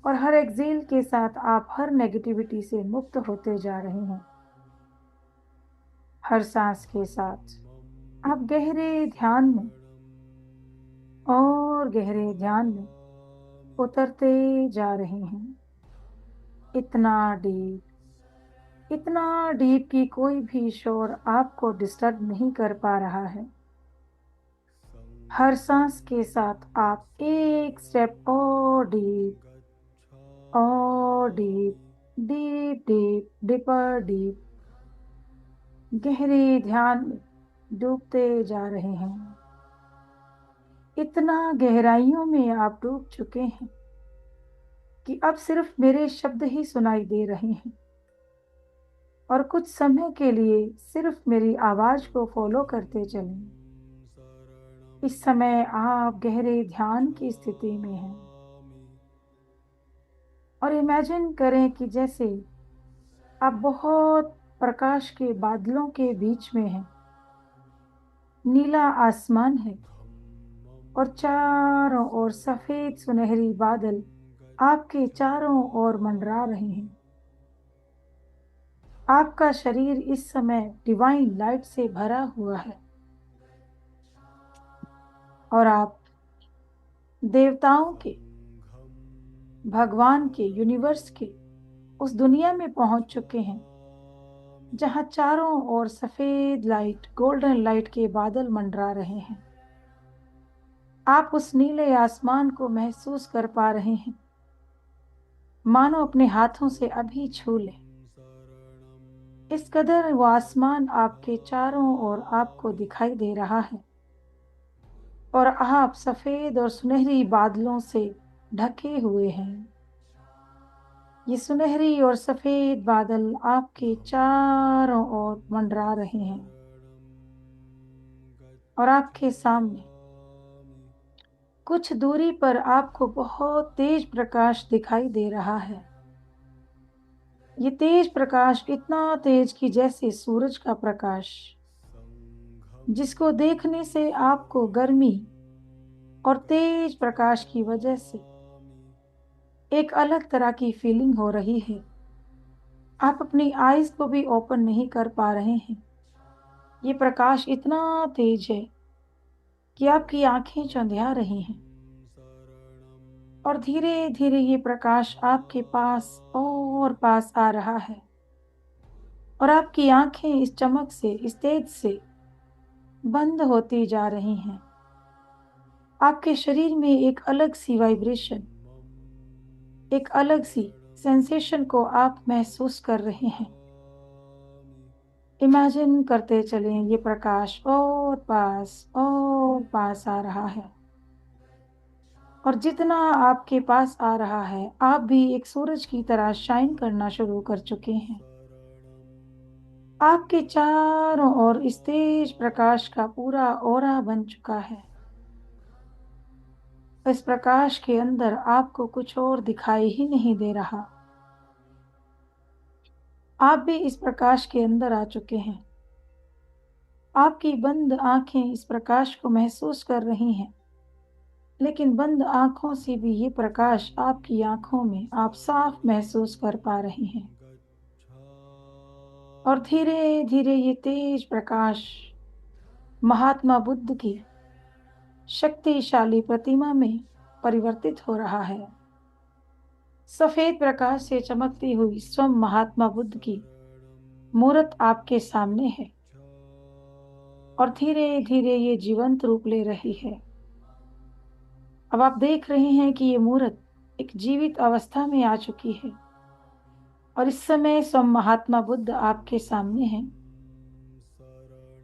और हर एक्सेल के साथ आप हर नेगेटिविटी से मुक्त होते जा रहे हैं। हर सांस के साथ आप गहरे ध्यान में और गहरे ध्यान में उतरते जा रहे हैं। इतना डीप कि कोई भी शोर आपको डिस्टर्ब नहीं कर पा रहा है। हर सांस के साथ आप एक स्टेप और deep deep deep deeper deep गहरे ध्यान में डूबते जा रहे हैं। इतना गहराइयों में आप डूब चुके हैं कि अब सिर्फ मेरे शब्द ही सुनाई दे रहे हैं और कुछ समय के लिए सिर्फ मेरी आवाज को फॉलो करते चलें। इस समय आप गहरे ध्यान की स्थिति में हैं और इमेजिन करें कि जैसे आप बहुत प्रकाश के बादलों के बीच में हैं। नीला आसमान है और चारों ओर सफेद सुनहरी बादल आपके चारों ओर मंडरा रहे हैं। आपका शरीर इस समय डिवाइन लाइट से भरा हुआ है और आप देवताओं के, भगवान के, यूनिवर्स के उस दुनिया में पहुंच चुके हैं जहां चारों ओर सफेद लाइट, गोल्डन लाइट के बादल मंडरा रहे हैं। आप उस नीले आसमान को महसूस कर पा रहे हैं, मानो अपने हाथों से अभी छू लें। इस कदर वो आसमान आपके चारों ओर आपको दिखाई दे रहा है और आप सफेद और सुनहरी बादलों से ढके हुए हैं। ये सुनहरी और सफेद बादल आपके चारों ओर मंडरा रहे हैं और आपके सामने कुछ दूरी पर आपको बहुत तेज प्रकाश दिखाई दे रहा है। ये तेज प्रकाश इतना तेज कि जैसे सूरज का प्रकाश, जिसको देखने से आपको गर्मी और तेज प्रकाश की वजह से एक अलग तरह की फीलिंग हो रही है। आप अपनी आईज को भी ओपन नहीं कर पा रहे हैं। ये प्रकाश इतना तेज है कि आपकी आंखें चंधिया रही हैं और धीरे धीरे ये प्रकाश आपके पास और पास आ रहा है और आपकी आंखें इस चमक से, इस तेज से बंद होती जा रही हैं। आपके शरीर में एक अलग सी वाइब्रेशन, एक अलग सी सेंसेशन को आप महसूस कर रहे हैं। इमेजिन करते चलें, ये प्रकाश और पास आ रहा है और जितना आपके पास आ रहा है, आप भी एक सूरज की तरह शाइन करना शुरू कर चुके हैं। आपके चारों ओर इस तेज प्रकाश का पूरा ऑरा बन चुका है। इस प्रकाश के अंदर आपको कुछ और दिखाई ही नहीं दे रहा। आप भी इस प्रकाश के अंदर आ चुके हैं। आपकी बंद आंखें इस प्रकाश को महसूस कर रही हैं, लेकिन बंद आंखों से भी ये प्रकाश आपकी आंखों में आप साफ महसूस कर पा रहे हैं और धीरे धीरे ये तेज प्रकाश महात्मा बुद्ध की शक्तिशाली प्रतिमा में परिवर्तित हो रहा है। सफेद प्रकाश से चमकती हुई स्वयं महात्मा बुद्ध की मूर्त आपके सामने है और धीरे धीरे ये जीवंत रूप ले रही है। अब आप देख रहे हैं कि ये मूर्त एक जीवित अवस्था में आ चुकी है और इस समय स्वयं महात्मा बुद्ध आपके सामने है।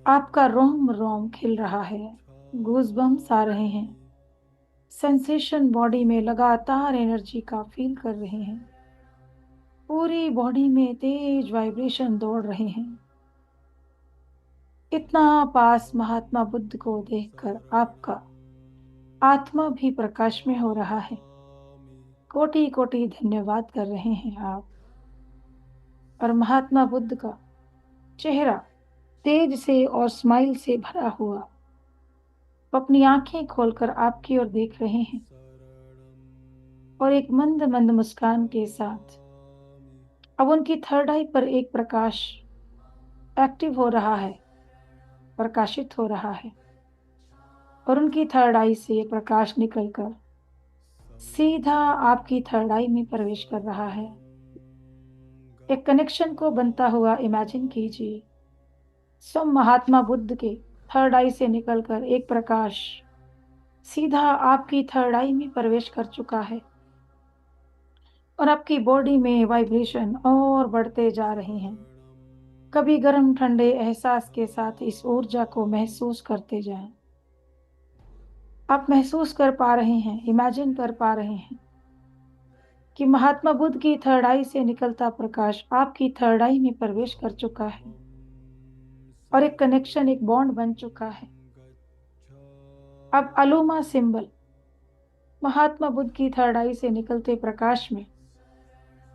आपका रोम रोम खिल रहा है, गूज़बम्प्स आ रहे हैं, सेंसेशन बॉडी में लगातार एनर्जी का फील कर रहे हैं। पूरी बॉडी में तेज वाइब्रेशन दौड़ रहे हैं। इतना पास महात्मा बुद्ध को देखकर आपका आत्मा भी प्रकाश में हो रहा है। कोटि कोटि धन्यवाद कर रहे हैं आप। और महात्मा बुद्ध का चेहरा तेज से और स्माइल से भरा हुआ, वो अपनी आंखें खोलकर आपकी ओर देख रहे हैं और एक मंद मंद मुस्कान के साथ अब उनकी थर्ड आई पर एक प्रकाश एक्टिव हो रहा है, प्रकाशित हो रहा है। और उनकी थर्ड आई से प्रकाश निकलकर सीधा आपकी थर्ड आई में प्रवेश कर रहा है। एक कनेक्शन को बनता हुआ इमेजिन कीजिए। सब महात्मा बुद्ध के थर्ड आई से निकलकर एक प्रकाश सीधा आपकी थर्ड आई में प्रवेश कर चुका है और आपकी बॉडी में वाइब्रेशन और बढ़ते जा रहे हैं। कभी गर्म ठंडे एहसास के साथ इस ऊर्जा को महसूस करते जाएं। आप महसूस कर पा रहे हैं, इमेजिन कर पा रहे हैं कि महात्मा बुद्ध की थर्ड आई से निकलता प्रकाश आपकी थर्ड आई में प्रवेश कर चुका है और एक कनेक्शन, एक बॉन्ड बन चुका है। अब अलोमा सिंबल महात्मा बुद्ध की थर्ड आई से निकलते प्रकाश में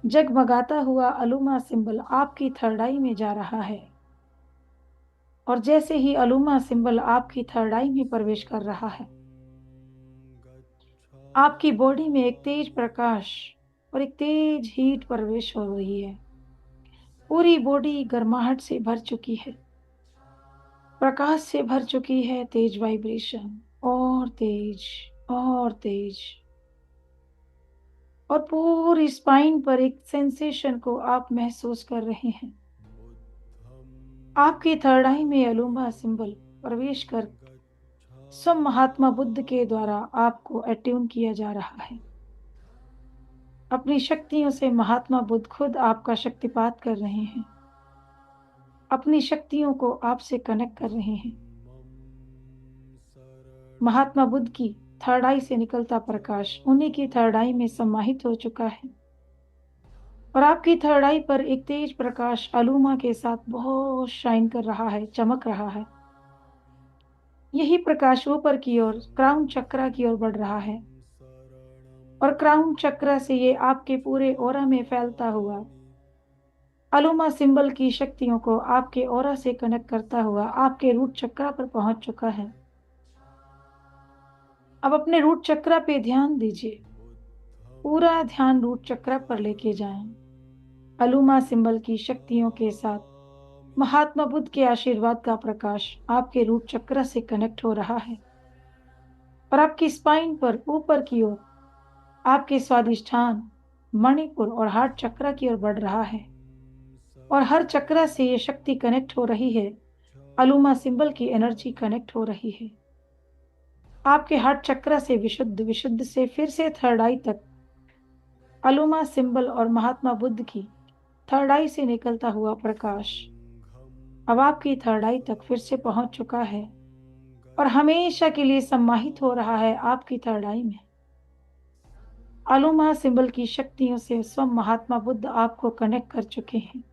जगमगाता हुआ अलोमा सिंबल आपकी थर्ड आई में जा रहा है। और जैसे ही अलोमा सिंबल आपकी थर्ड आई में प्रवेश कर रहा है, आपकी बॉडी में एक तेज प्रकाश और एक तेज हीट प्रवेश हो रही है। पूरी बॉडी गर्माहट से भर चुकी है, प्रकाश से भर चुकी है, तेज वाइब्रेशन और तेज और तेज। और पूरी स्पाइन पर एक सेंसेशन को आप महसूस कर रहे हैं। आपकी थर्ड आई में अलोमा सिंबल प्रवेश कर सब महात्मा बुद्ध के द्वारा आपको अट्यून किया जा रहा है। अपनी शक्तियों से महात्मा बुद्ध खुद आपका शक्तिपात कर रहे हैं, अपनी शक्तियों को आपसे कनेक्ट कर रहे हैं। महात्मा बुद्ध की थर्ड आई से निकलता प्रकाश उन्हीं की थर्ड आई में समाहित हो चुका है और आपकी थर्ड आई पर एक तेज प्रकाश अलोमा के साथ बहुत शाइन कर रहा है, चमक रहा है। यही प्रकाश ऊपर की ओर क्राउन चक्रा की ओर बढ़ रहा है और क्राउन चक्र से ये आपके पूरे ओरा में फैलता हुआ अलोमा सिंबल की शक्तियों को आपके ओरा से कनेक्ट करता हुआ आपके रूट चक्र पर पहुंच चुका है। अब अपने रूट चक्र पे ध्यान दीजिए, पूरा ध्यान रूट चक्र पर लेके जाएं। अलोमा सिंबल की शक्तियों के साथ महात्मा बुद्ध के आशीर्वाद का प्रकाश आपके रूट चक्र से कनेक्ट हो रहा है और आपकी स्पाइन पर ऊपर की ओर आपके स्वादिष्ठान, मणिपुर और हार्ट चक्र की ओर बढ़ रहा है और हर चक्र से ये शक्ति कनेक्ट हो रही है। अलोमा सिंबल की एनर्जी कनेक्ट हो रही है आपके हार्ट चक्र से विशुद्ध, विशुद्ध से फिर से थर्ड आई तक। अलोमा सिंबल और महात्मा बुद्ध की थर्ड आई से निकलता हुआ प्रकाश अब आपकी थर्ड आई तक फिर से पहुंच चुका है और हमेशा के लिए सम्माहित हो रहा है आपकी थर्ड आई में। अलोमा सिंबल की शक्तियों से स्वयं महात्मा बुद्ध आपको कनेक्ट कर चुके हैं,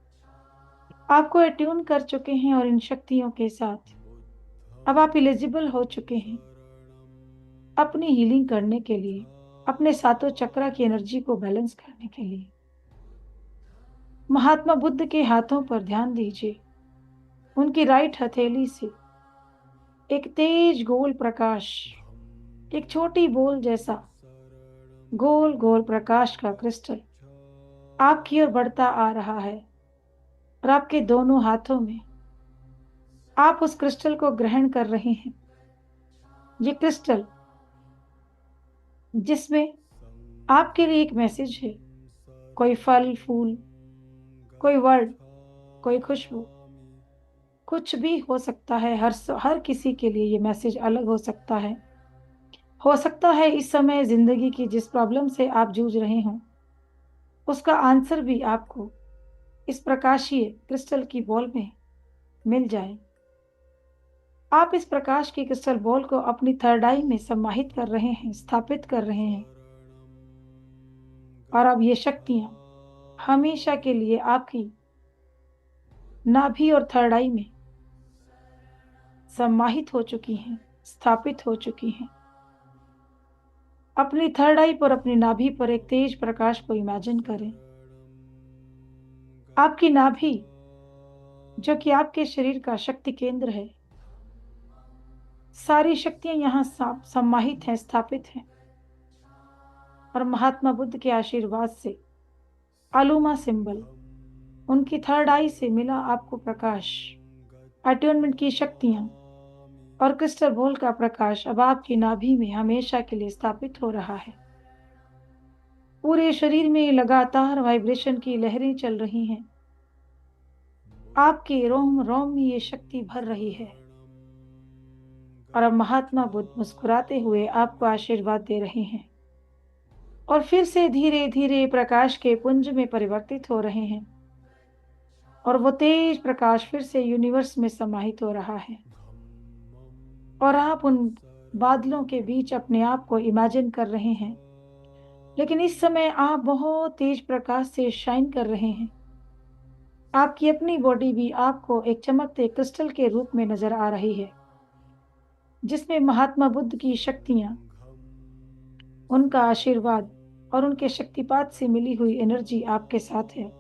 आपको अट्यून कर चुके हैं और इन शक्तियों के साथ अब आप एलिजिबल हो चुके हैं अपनी हीलिंग करने के लिए, अपने सातों चक्र की एनर्जी को बैलेंस करने के लिए। महात्मा बुद्ध के हाथों पर ध्यान दीजिए, उनकी राइट हथेली से एक तेज गोल प्रकाश, एक छोटी बॉल जैसा गोल गोल प्रकाश का क्रिस्टल आपकी ओर बढ़ता आ रहा है और आपके दोनों हाथों में आप उस क्रिस्टल को ग्रहण कर रहे हैं। ये क्रिस्टल जिसमें आपके लिए एक मैसेज है, कोई फल फूल, कोई वर्ड, कोई खुशबू, कुछ भी हो सकता है। हर किसी के लिए ये मैसेज अलग हो सकता है। हो सकता है इस समय जिंदगी की जिस प्रॉब्लम से आप जूझ रहे हो उसका आंसर भी आपको इस प्रकाशीय क्रिस्टल की बॉल में मिल जाए। आप इस प्रकाश की क्रिस्टल बॉल को अपनी थर्ड आई में समाहित कर रहे हैं, स्थापित कर रहे हैं और अब ये शक्तियां हमेशा के लिए आपकी नाभि और थर्ड आई में समाहित हो चुकी हैं, स्थापित हो चुकी हैं। अपनी थर्ड आई पर, अपनी नाभि पर एक तेज प्रकाश को इमेजिन करें। आपकी नाभि, जो कि आपके शरीर का शक्ति केंद्र है, सारी शक्तियां यहां समाहित हैं, स्थापित हैं। और महात्मा बुद्ध के आशीर्वाद से आलूमा सिंबल, उनकी थर्ड आई से मिला आपको प्रकाश, अट्यूनमेंट की शक्तियां और क्रिस्टल बॉल का प्रकाश अब आपकी नाभि में हमेशा के लिए स्थापित हो रहा है। पूरे शरीर में लगातार वाइब्रेशन की लहरें चल रही हैं। आपके रोम रोम में ये शक्ति भर रही है। और अब महात्मा बुद्ध मुस्कुराते हुए आपको आशीर्वाद दे रहे हैं और फिर से धीरे धीरे प्रकाश के पुंज में परिवर्तित हो रहे हैं। और वो तेज प्रकाश फिर से यूनिवर्स में समाहित हो रहा है। और आप उन बादलों के बीच अपने आप को इमेजिन कर रहे हैं, लेकिन इस समय आप बहुत तेज प्रकाश से शाइन कर रहे हैं। आपकी अपनी बॉडी भी आपको एक चमकते क्रिस्टल के रूप में नजर आ रही है, जिसमें महात्मा बुद्ध की शक्तियां, उनका आशीर्वाद और उनके शक्तिपात से मिली हुई एनर्जी आपके साथ है।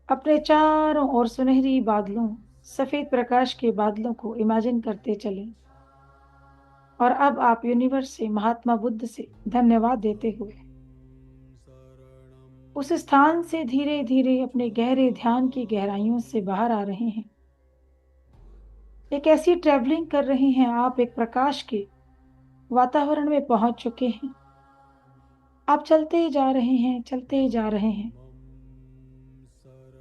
अपने चारों ओर सुनहरी बादलों, सफेद प्रकाश के बादलों को इमेजिन करते चलें। और अब आप यूनिवर्स से, महात्मा बुद्ध से धन्यवाद देते हुए उस स्थान से धीरे धीरे अपने गहरे ध्यान की गहराइयों से बाहर आ रहे हैं। एक ऐसी ट्रैवलिंग कर रहे हैं आप, एक प्रकाश के वातावरण में पहुंच चुके हैं। आप चलते ही जा रहे हैं, चलते ही जा रहे हैं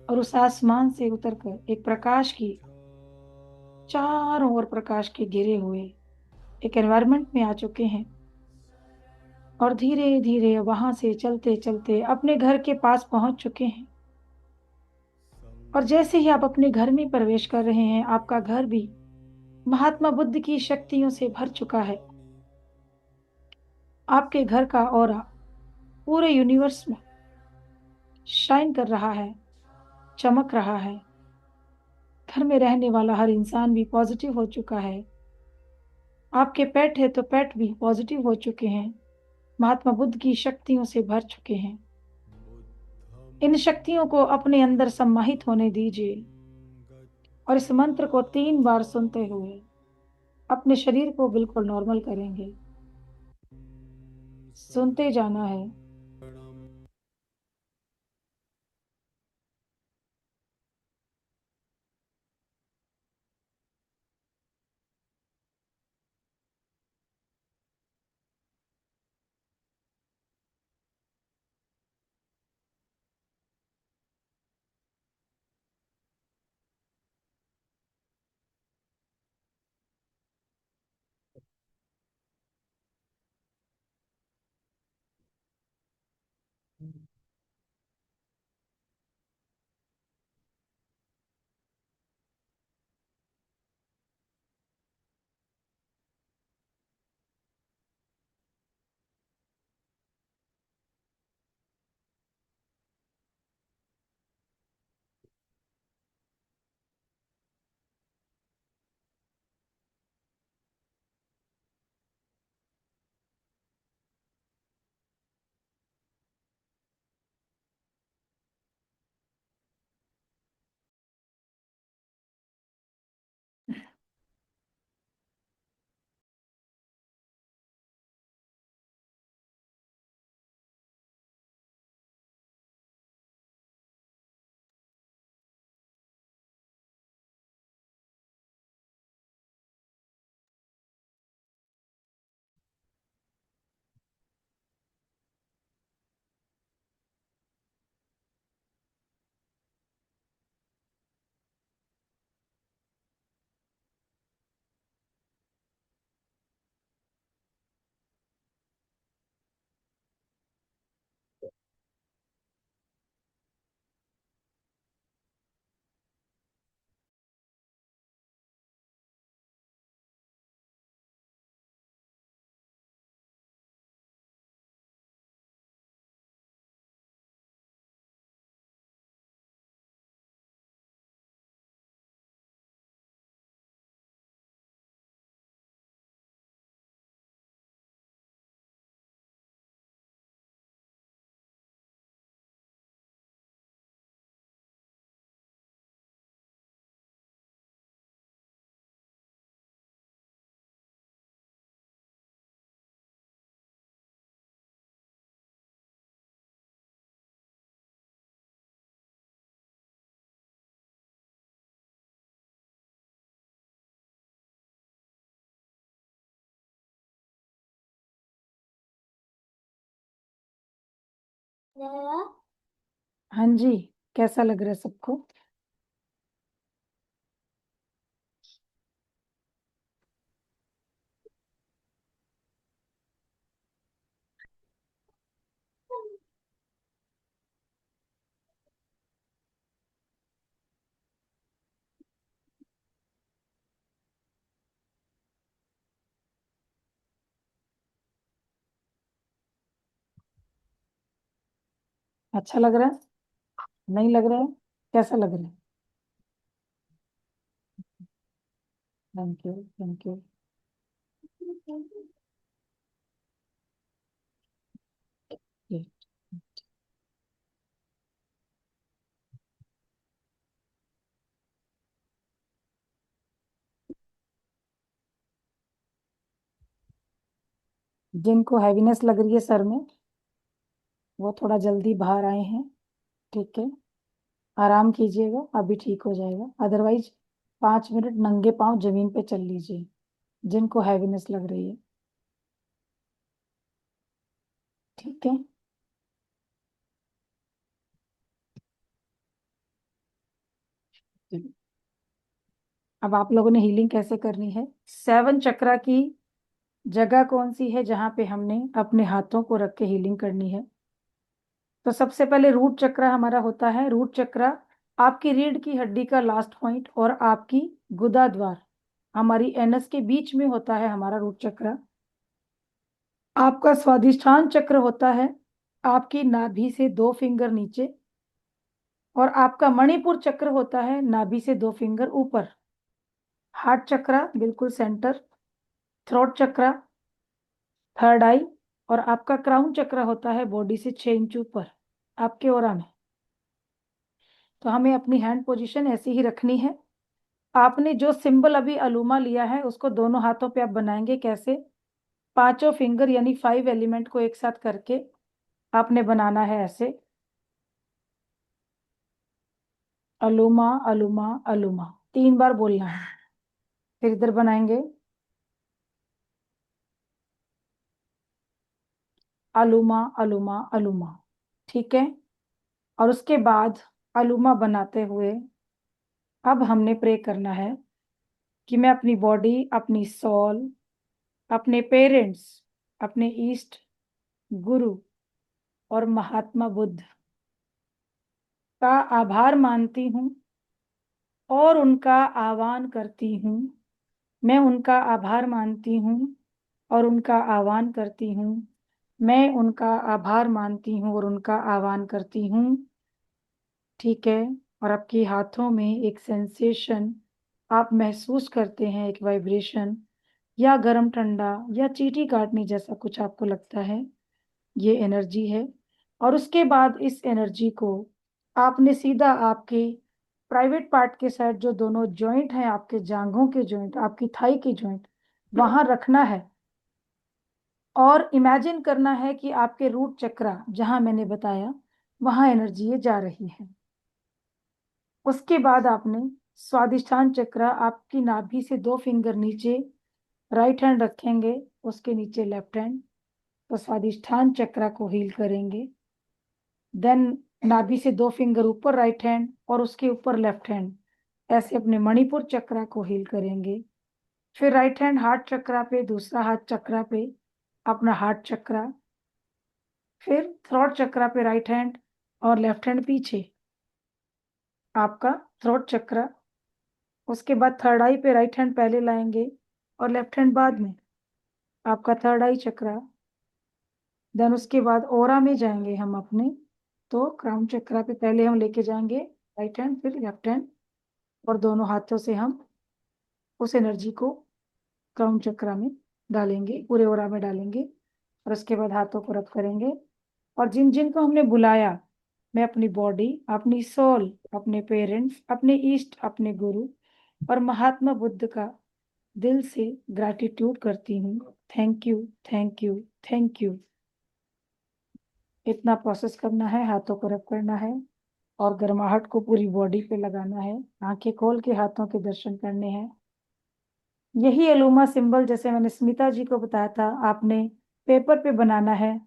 और उस आसमान से उतरकर एक प्रकाश की, चारों ओर प्रकाश के घिरे हुए एक एनवायरनमेंट में आ चुके हैं। और धीरे धीरे वहां से चलते चलते अपने घर के पास पहुंच चुके हैं। और जैसे ही आप अपने घर में प्रवेश कर रहे हैं, आपका घर भी महात्मा बुद्ध की शक्तियों से भर चुका है। आपके घर का ऑरा पूरे यूनिवर्स में शाइन कर रहा है, चमक रहा है। घर में रहने वाला हर इंसान भी पॉजिटिव हो चुका है। आपके पेट है तो पेट भी पॉजिटिव हो चुके हैं, महात्मा बुद्ध की शक्तियों से भर चुके हैं। इन शक्तियों को अपने अंदर समाहित होने दीजिए और इस मंत्र को 3 बार सुनते हुए अपने शरीर को बिल्कुल नॉर्मल करेंगे। सुनते जाना है। हाँ जी, कैसा लग रहा है सबको? अच्छा लग रहा है? नहीं लग रहा है? कैसा लग रहा है? Thank you, thank you. जिनको हैवीनेस लग रही है सर में, वो थोड़ा जल्दी बाहर आए हैं। ठीक है, आराम कीजिएगा, अभी ठीक हो जाएगा। अदरवाइज 5 मिनट नंगे पांव जमीन पे चल लीजिए, जिनको हैवीनेस लग रही है। ठीक है, अब आप लोगों ने हीलिंग कैसे करनी है? 7 चक्रा की जगह कौन सी है जहां पे हमने अपने हाथों को रख के हीलिंग करनी है? तो सबसे पहले रूट चक्रा हमारा होता है। रूट चक्रा आपकी रीढ़ की हड्डी का लास्ट पॉइंट और आपकी गुदा द्वार, हमारी एनस के बीच में होता है हमारा रूट चक्रा। आपका स्वादिष्ठान चक्र होता है आपकी नाभि से 2 फिंगर नीचे, और आपका मणिपुर चक्र होता है नाभि से 2 फिंगर ऊपर। हार्ट चक्रा बिल्कुल सेंटर, थ्रोट चक्रा थर्ड आई, और आपका क्राउन चक्र होता है बॉडी से 6 इंच ऊपर आपके ओरा में। तो हमें अपनी हैंड पोजीशन ऐसी ही रखनी है। आपने जो सिंबल अभी अलूमा लिया है उसको दोनों हाथों पे आप बनाएंगे कैसे? 5 फिंगर यानी 5 एलिमेंट को एक साथ करके आपने बनाना है ऐसे, अलूमा अलूमा अलूमा 3 बार बोलना है। फिर इधर बनाएंगे अलूमा अलूमा अलूमा। ठीक है, और उसके बाद अलूमा बनाते हुए अब हमने प्रे करना है कि मैं अपनी बॉडी, अपनी सोल, अपने पेरेंट्स, अपने ईस्ट गुरु और महात्मा बुद्ध का आभार मानती हूँ और उनका आह्वान करती हूँ। मैं उनका आभार मानती हूँ और उनका आह्वान करती हूँ। मैं उनका आभार मानती हूँ और उनका आह्वान करती हूँ। ठीक है, और आपके हाथों में एक सेंसेशन आप महसूस करते हैं, एक वाइब्रेशन या गर्म ठंडा या चींटी काटने जैसा कुछ आपको लगता है, ये एनर्जी है। और उसके बाद इस एनर्जी को आपने सीधा आपके प्राइवेट पार्ट के साइड, जो दोनों जॉइंट हैं आपके जांघों के जॉइंट, आपकी थाई के जॉइंट, वहां रखना है। और इमेजिन करना है कि आपके रूट चक्रा जहां मैंने बताया वहां एनर्जी ये जा रही है। उसके बाद आपने स्वादिष्ठान चक्र आपकी नाभि से 2 फिंगर नीचे, राइट हैंड रखेंगे, उसके नीचे लेफ्ट हैंड, तो स्वादिष्ठान चक्र को हील करेंगे। देन नाभि से 2 फिंगर ऊपर राइट हैंड और उसके ऊपर लेफ्ट हैंड, ऐसे अपने मणिपुर चक्र को हील करेंगे। फिर राइट हैंड हार्ट चक्र पे, दूसरा हाथ चक्र पे अपना हार्ट चक्र, फिर थ्रोट चक्र पे राइट हैंड और लेफ्ट हैंड पीछे आपका थ्रोट चक्र। उसके बाद थर्ड आई पे राइट हैंड पहले लाएंगे और लेफ्ट हैंड बाद में, आपका थर्ड आई चक्र। देन उसके बाद ओरा में जाएंगे हम अपने, तो क्राउन चक्र पे पहले हम लेके जाएंगे राइट हैंड फिर लेफ्ट हैंड, और दोनों हाथों से हम उस एनर्जी को क्राउन चक्र में डालेंगे, पूरे ओरा में डालेंगे, और उसके बाद हाथों को रब करेंगे। और जिन जिन को हमने बुलाया, मैं अपनी बॉडी, अपनी सोल, अपने पेरेंट्स, अपने ईस्ट, अपने गुरु और महात्मा बुद्ध का दिल से ग्रैटिट्यूड करती हूँ। Thank you, thank you, thank you. इतना प्रोसेस करना है, हाथों को रब करना है और गर्माहट को पूरी बॉडी पे लगाना है। आंखें खोल के हाथों के दर्शन करने हैं। यही एलुमा सिंबल जैसे मैंने स्मिता जी को बताया था, आपने पेपर पे बनाना है।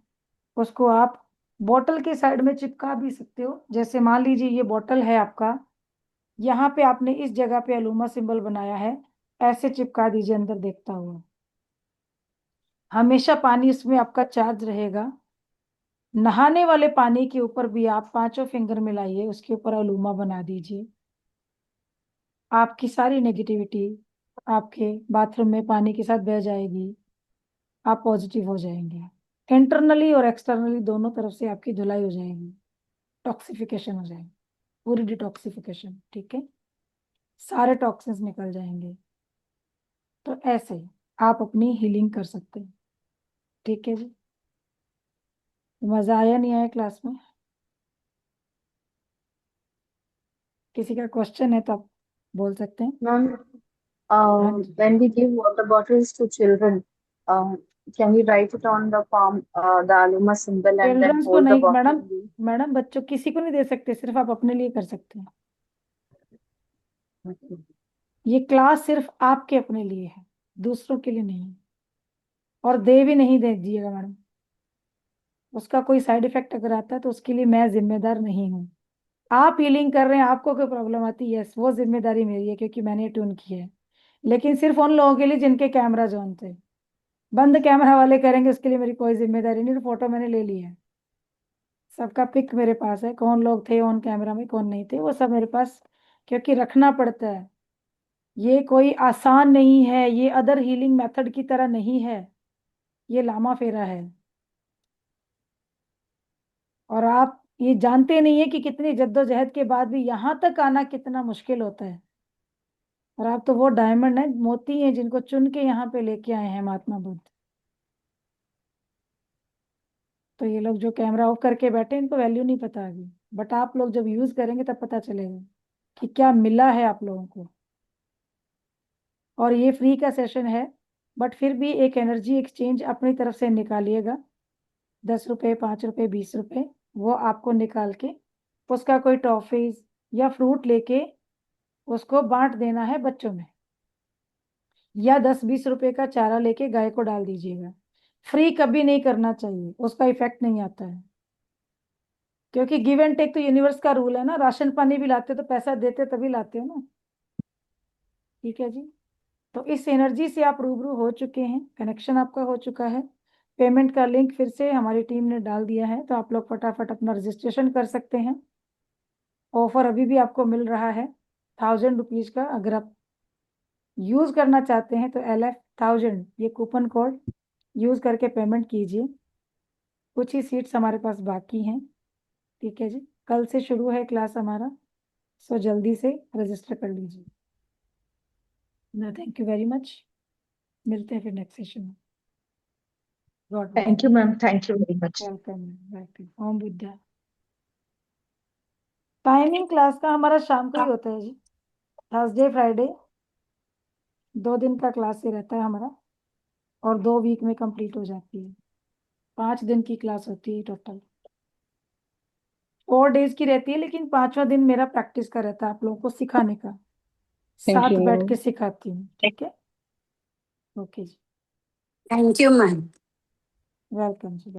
उसको आप बोतल के साइड में चिपका भी सकते हो। जैसे मान लीजिए ये बोतल है आपका, यहाँ पे आपने इस जगह पे अलूमा सिंबल बनाया है, ऐसे चिपका दीजिए अंदर देखता हुआ। हमेशा पानी इसमें आपका चार्ज रहेगा। नहाने वाले पानी के ऊपर भी आप 5 फिंगर मिलाइए, उसके ऊपर अलूमा बना दीजिए। आपकी सारी नेगेटिविटी आपके बाथरूम में पानी के साथ बह जाएगी, आप पॉजिटिव हो जाएंगे। इंटरनली और एक्सटर्नली दोनों तरफ से आपकी धुलाई हो जाएगी, टॉक्सिफिकेशन हो जाएगी, पूरी डिटॉक्सिफिकेशन। ठीक है, सारे टॉक्सिन्स निकल जाएंगे। तो ऐसे आप अपनी हीलिंग कर सकते हैं। ठीक है जी, मजा आया नहीं आया क्लास में? किसी का क्वेश्चन है तो आप बोल सकते हैं।
Ma'am,
हाँ जी,
when we give water bottles to children, can we write it on the palm, the Aluma symbol, and then
childrens को
hold the
नहीं
bottle
madam,
in the
madam बच्चों किसी को नहीं दे सकते, सिर्फ आप अपने लिए कर सकते हैं। ये क्लास सिर्फ आपके अपने लिए है, दूसरों के लिए नहीं। और दे भी नहीं दे दीजिएगा मैडम, उसका कोई साइड इफेक्ट अगर आता है तो उसके लिए मैं जिम्मेदार नहीं हूँ। आप हीलिंग कर रहे हैं, आपको कोई प्रॉब्लम आती है, यस वो जिम्मेदारी मेरी है क्योंकि मैंने ट्यून की है। लेकिन सिर्फ उन लोगों के लिए जिनके कैमरा ऑन थे। बंद कैमरा वाले करेंगे उसके लिए मेरी कोई जिम्मेदारी नहीं। फोटो मैंने ले ली है, सबका पिक मेरे पास है, कौन लोग थे ऑन कैमरा में कौन नहीं थे, वो सब मेरे पास, क्योंकि रखना पड़ता है। ये कोई आसान नहीं है, ये अदर हीलिंग मेथड की तरह नहीं है, ये लामा फेरा है। और आप ये जानते नहीं है कि कितनी जद्दोजहद के बाद भी यहाँ तक आना कितना मुश्किल होता है। और आप तो वो डायमंड है, मोती हैं, जिनको चुन के यहाँ पे लेके आए हैं महात्मा बुद्ध। तो ये लोग जो कैमरा ऑफ करके बैठे इनको वैल्यू नहीं पता अभी, बट आप लोग जब यूज करेंगे तब पता चलेगा कि क्या मिला है आप लोगों को। और ये फ्री का सेशन है, बट फिर भी एक एनर्जी एक्सचेंज अपनी तरफ से निकालिएगा। 10 रुपये, 5 रुपये, 20 रुपये, वो आपको निकाल के उसका कोई टॉफीज या फ्रूट लेके उसको बांट देना है बच्चों में, या 10-20 रुपये का चारा लेके गाय को डाल दीजिएगा। फ्री कभी नहीं करना चाहिए, उसका इफेक्ट नहीं आता है। क्योंकि गिव एंड टेक तो यूनिवर्स का रूल है ना, राशन पानी भी लाते हो तो पैसा देते तभी लाते हो ना। ठीक है जी, तो इस एनर्जी से आप रूबरू हो चुके हैं, कनेक्शन आपका हो चुका है। पेमेंट का लिंक फिर से हमारी टीम ने डाल दिया है, तो आप लोग फटाफट अपना रजिस्ट्रेशन कर सकते हैं। ऑफर अभी भी आपको मिल रहा है 1000 रुपीज का। अगर आप यूज करना चाहते हैं तो LF1000 ये कूपन कोड यूज करके पेमेंट कीजिए। कुछ ही सीट्स हमारे पास बाकी हैं। ठीक है जी, कल से शुरू है क्लास हमारा, सो जल्दी से रजिस्टर कर लीजिए ना। थैंक यू वेरी मच, मिलते हैं फिर नेक्स्ट सेशन में। God bless.
Thank you, ma'am. Thank you very much.
Welcome, welcome. Om Buddha. Timing class का हमारा शाम को ही होता है जी, थर्सडे फ्राइडे 2 दिन का क्लास ही रहता है हमारा, और 2 वीक में कंप्लीट हो जाती है। 5 दिन की क्लास होती है टोटल, 4 डेज की रहती है, लेकिन 5वां दिन मेरा प्रैक्टिस का रहता है, आप लोगों को सिखाने का।
Thank
साथ
you,
बैठ
ma'am.
के सिखाती हूँ। ठीक है, okay ji,
thank you ma'am.
Welcome ji.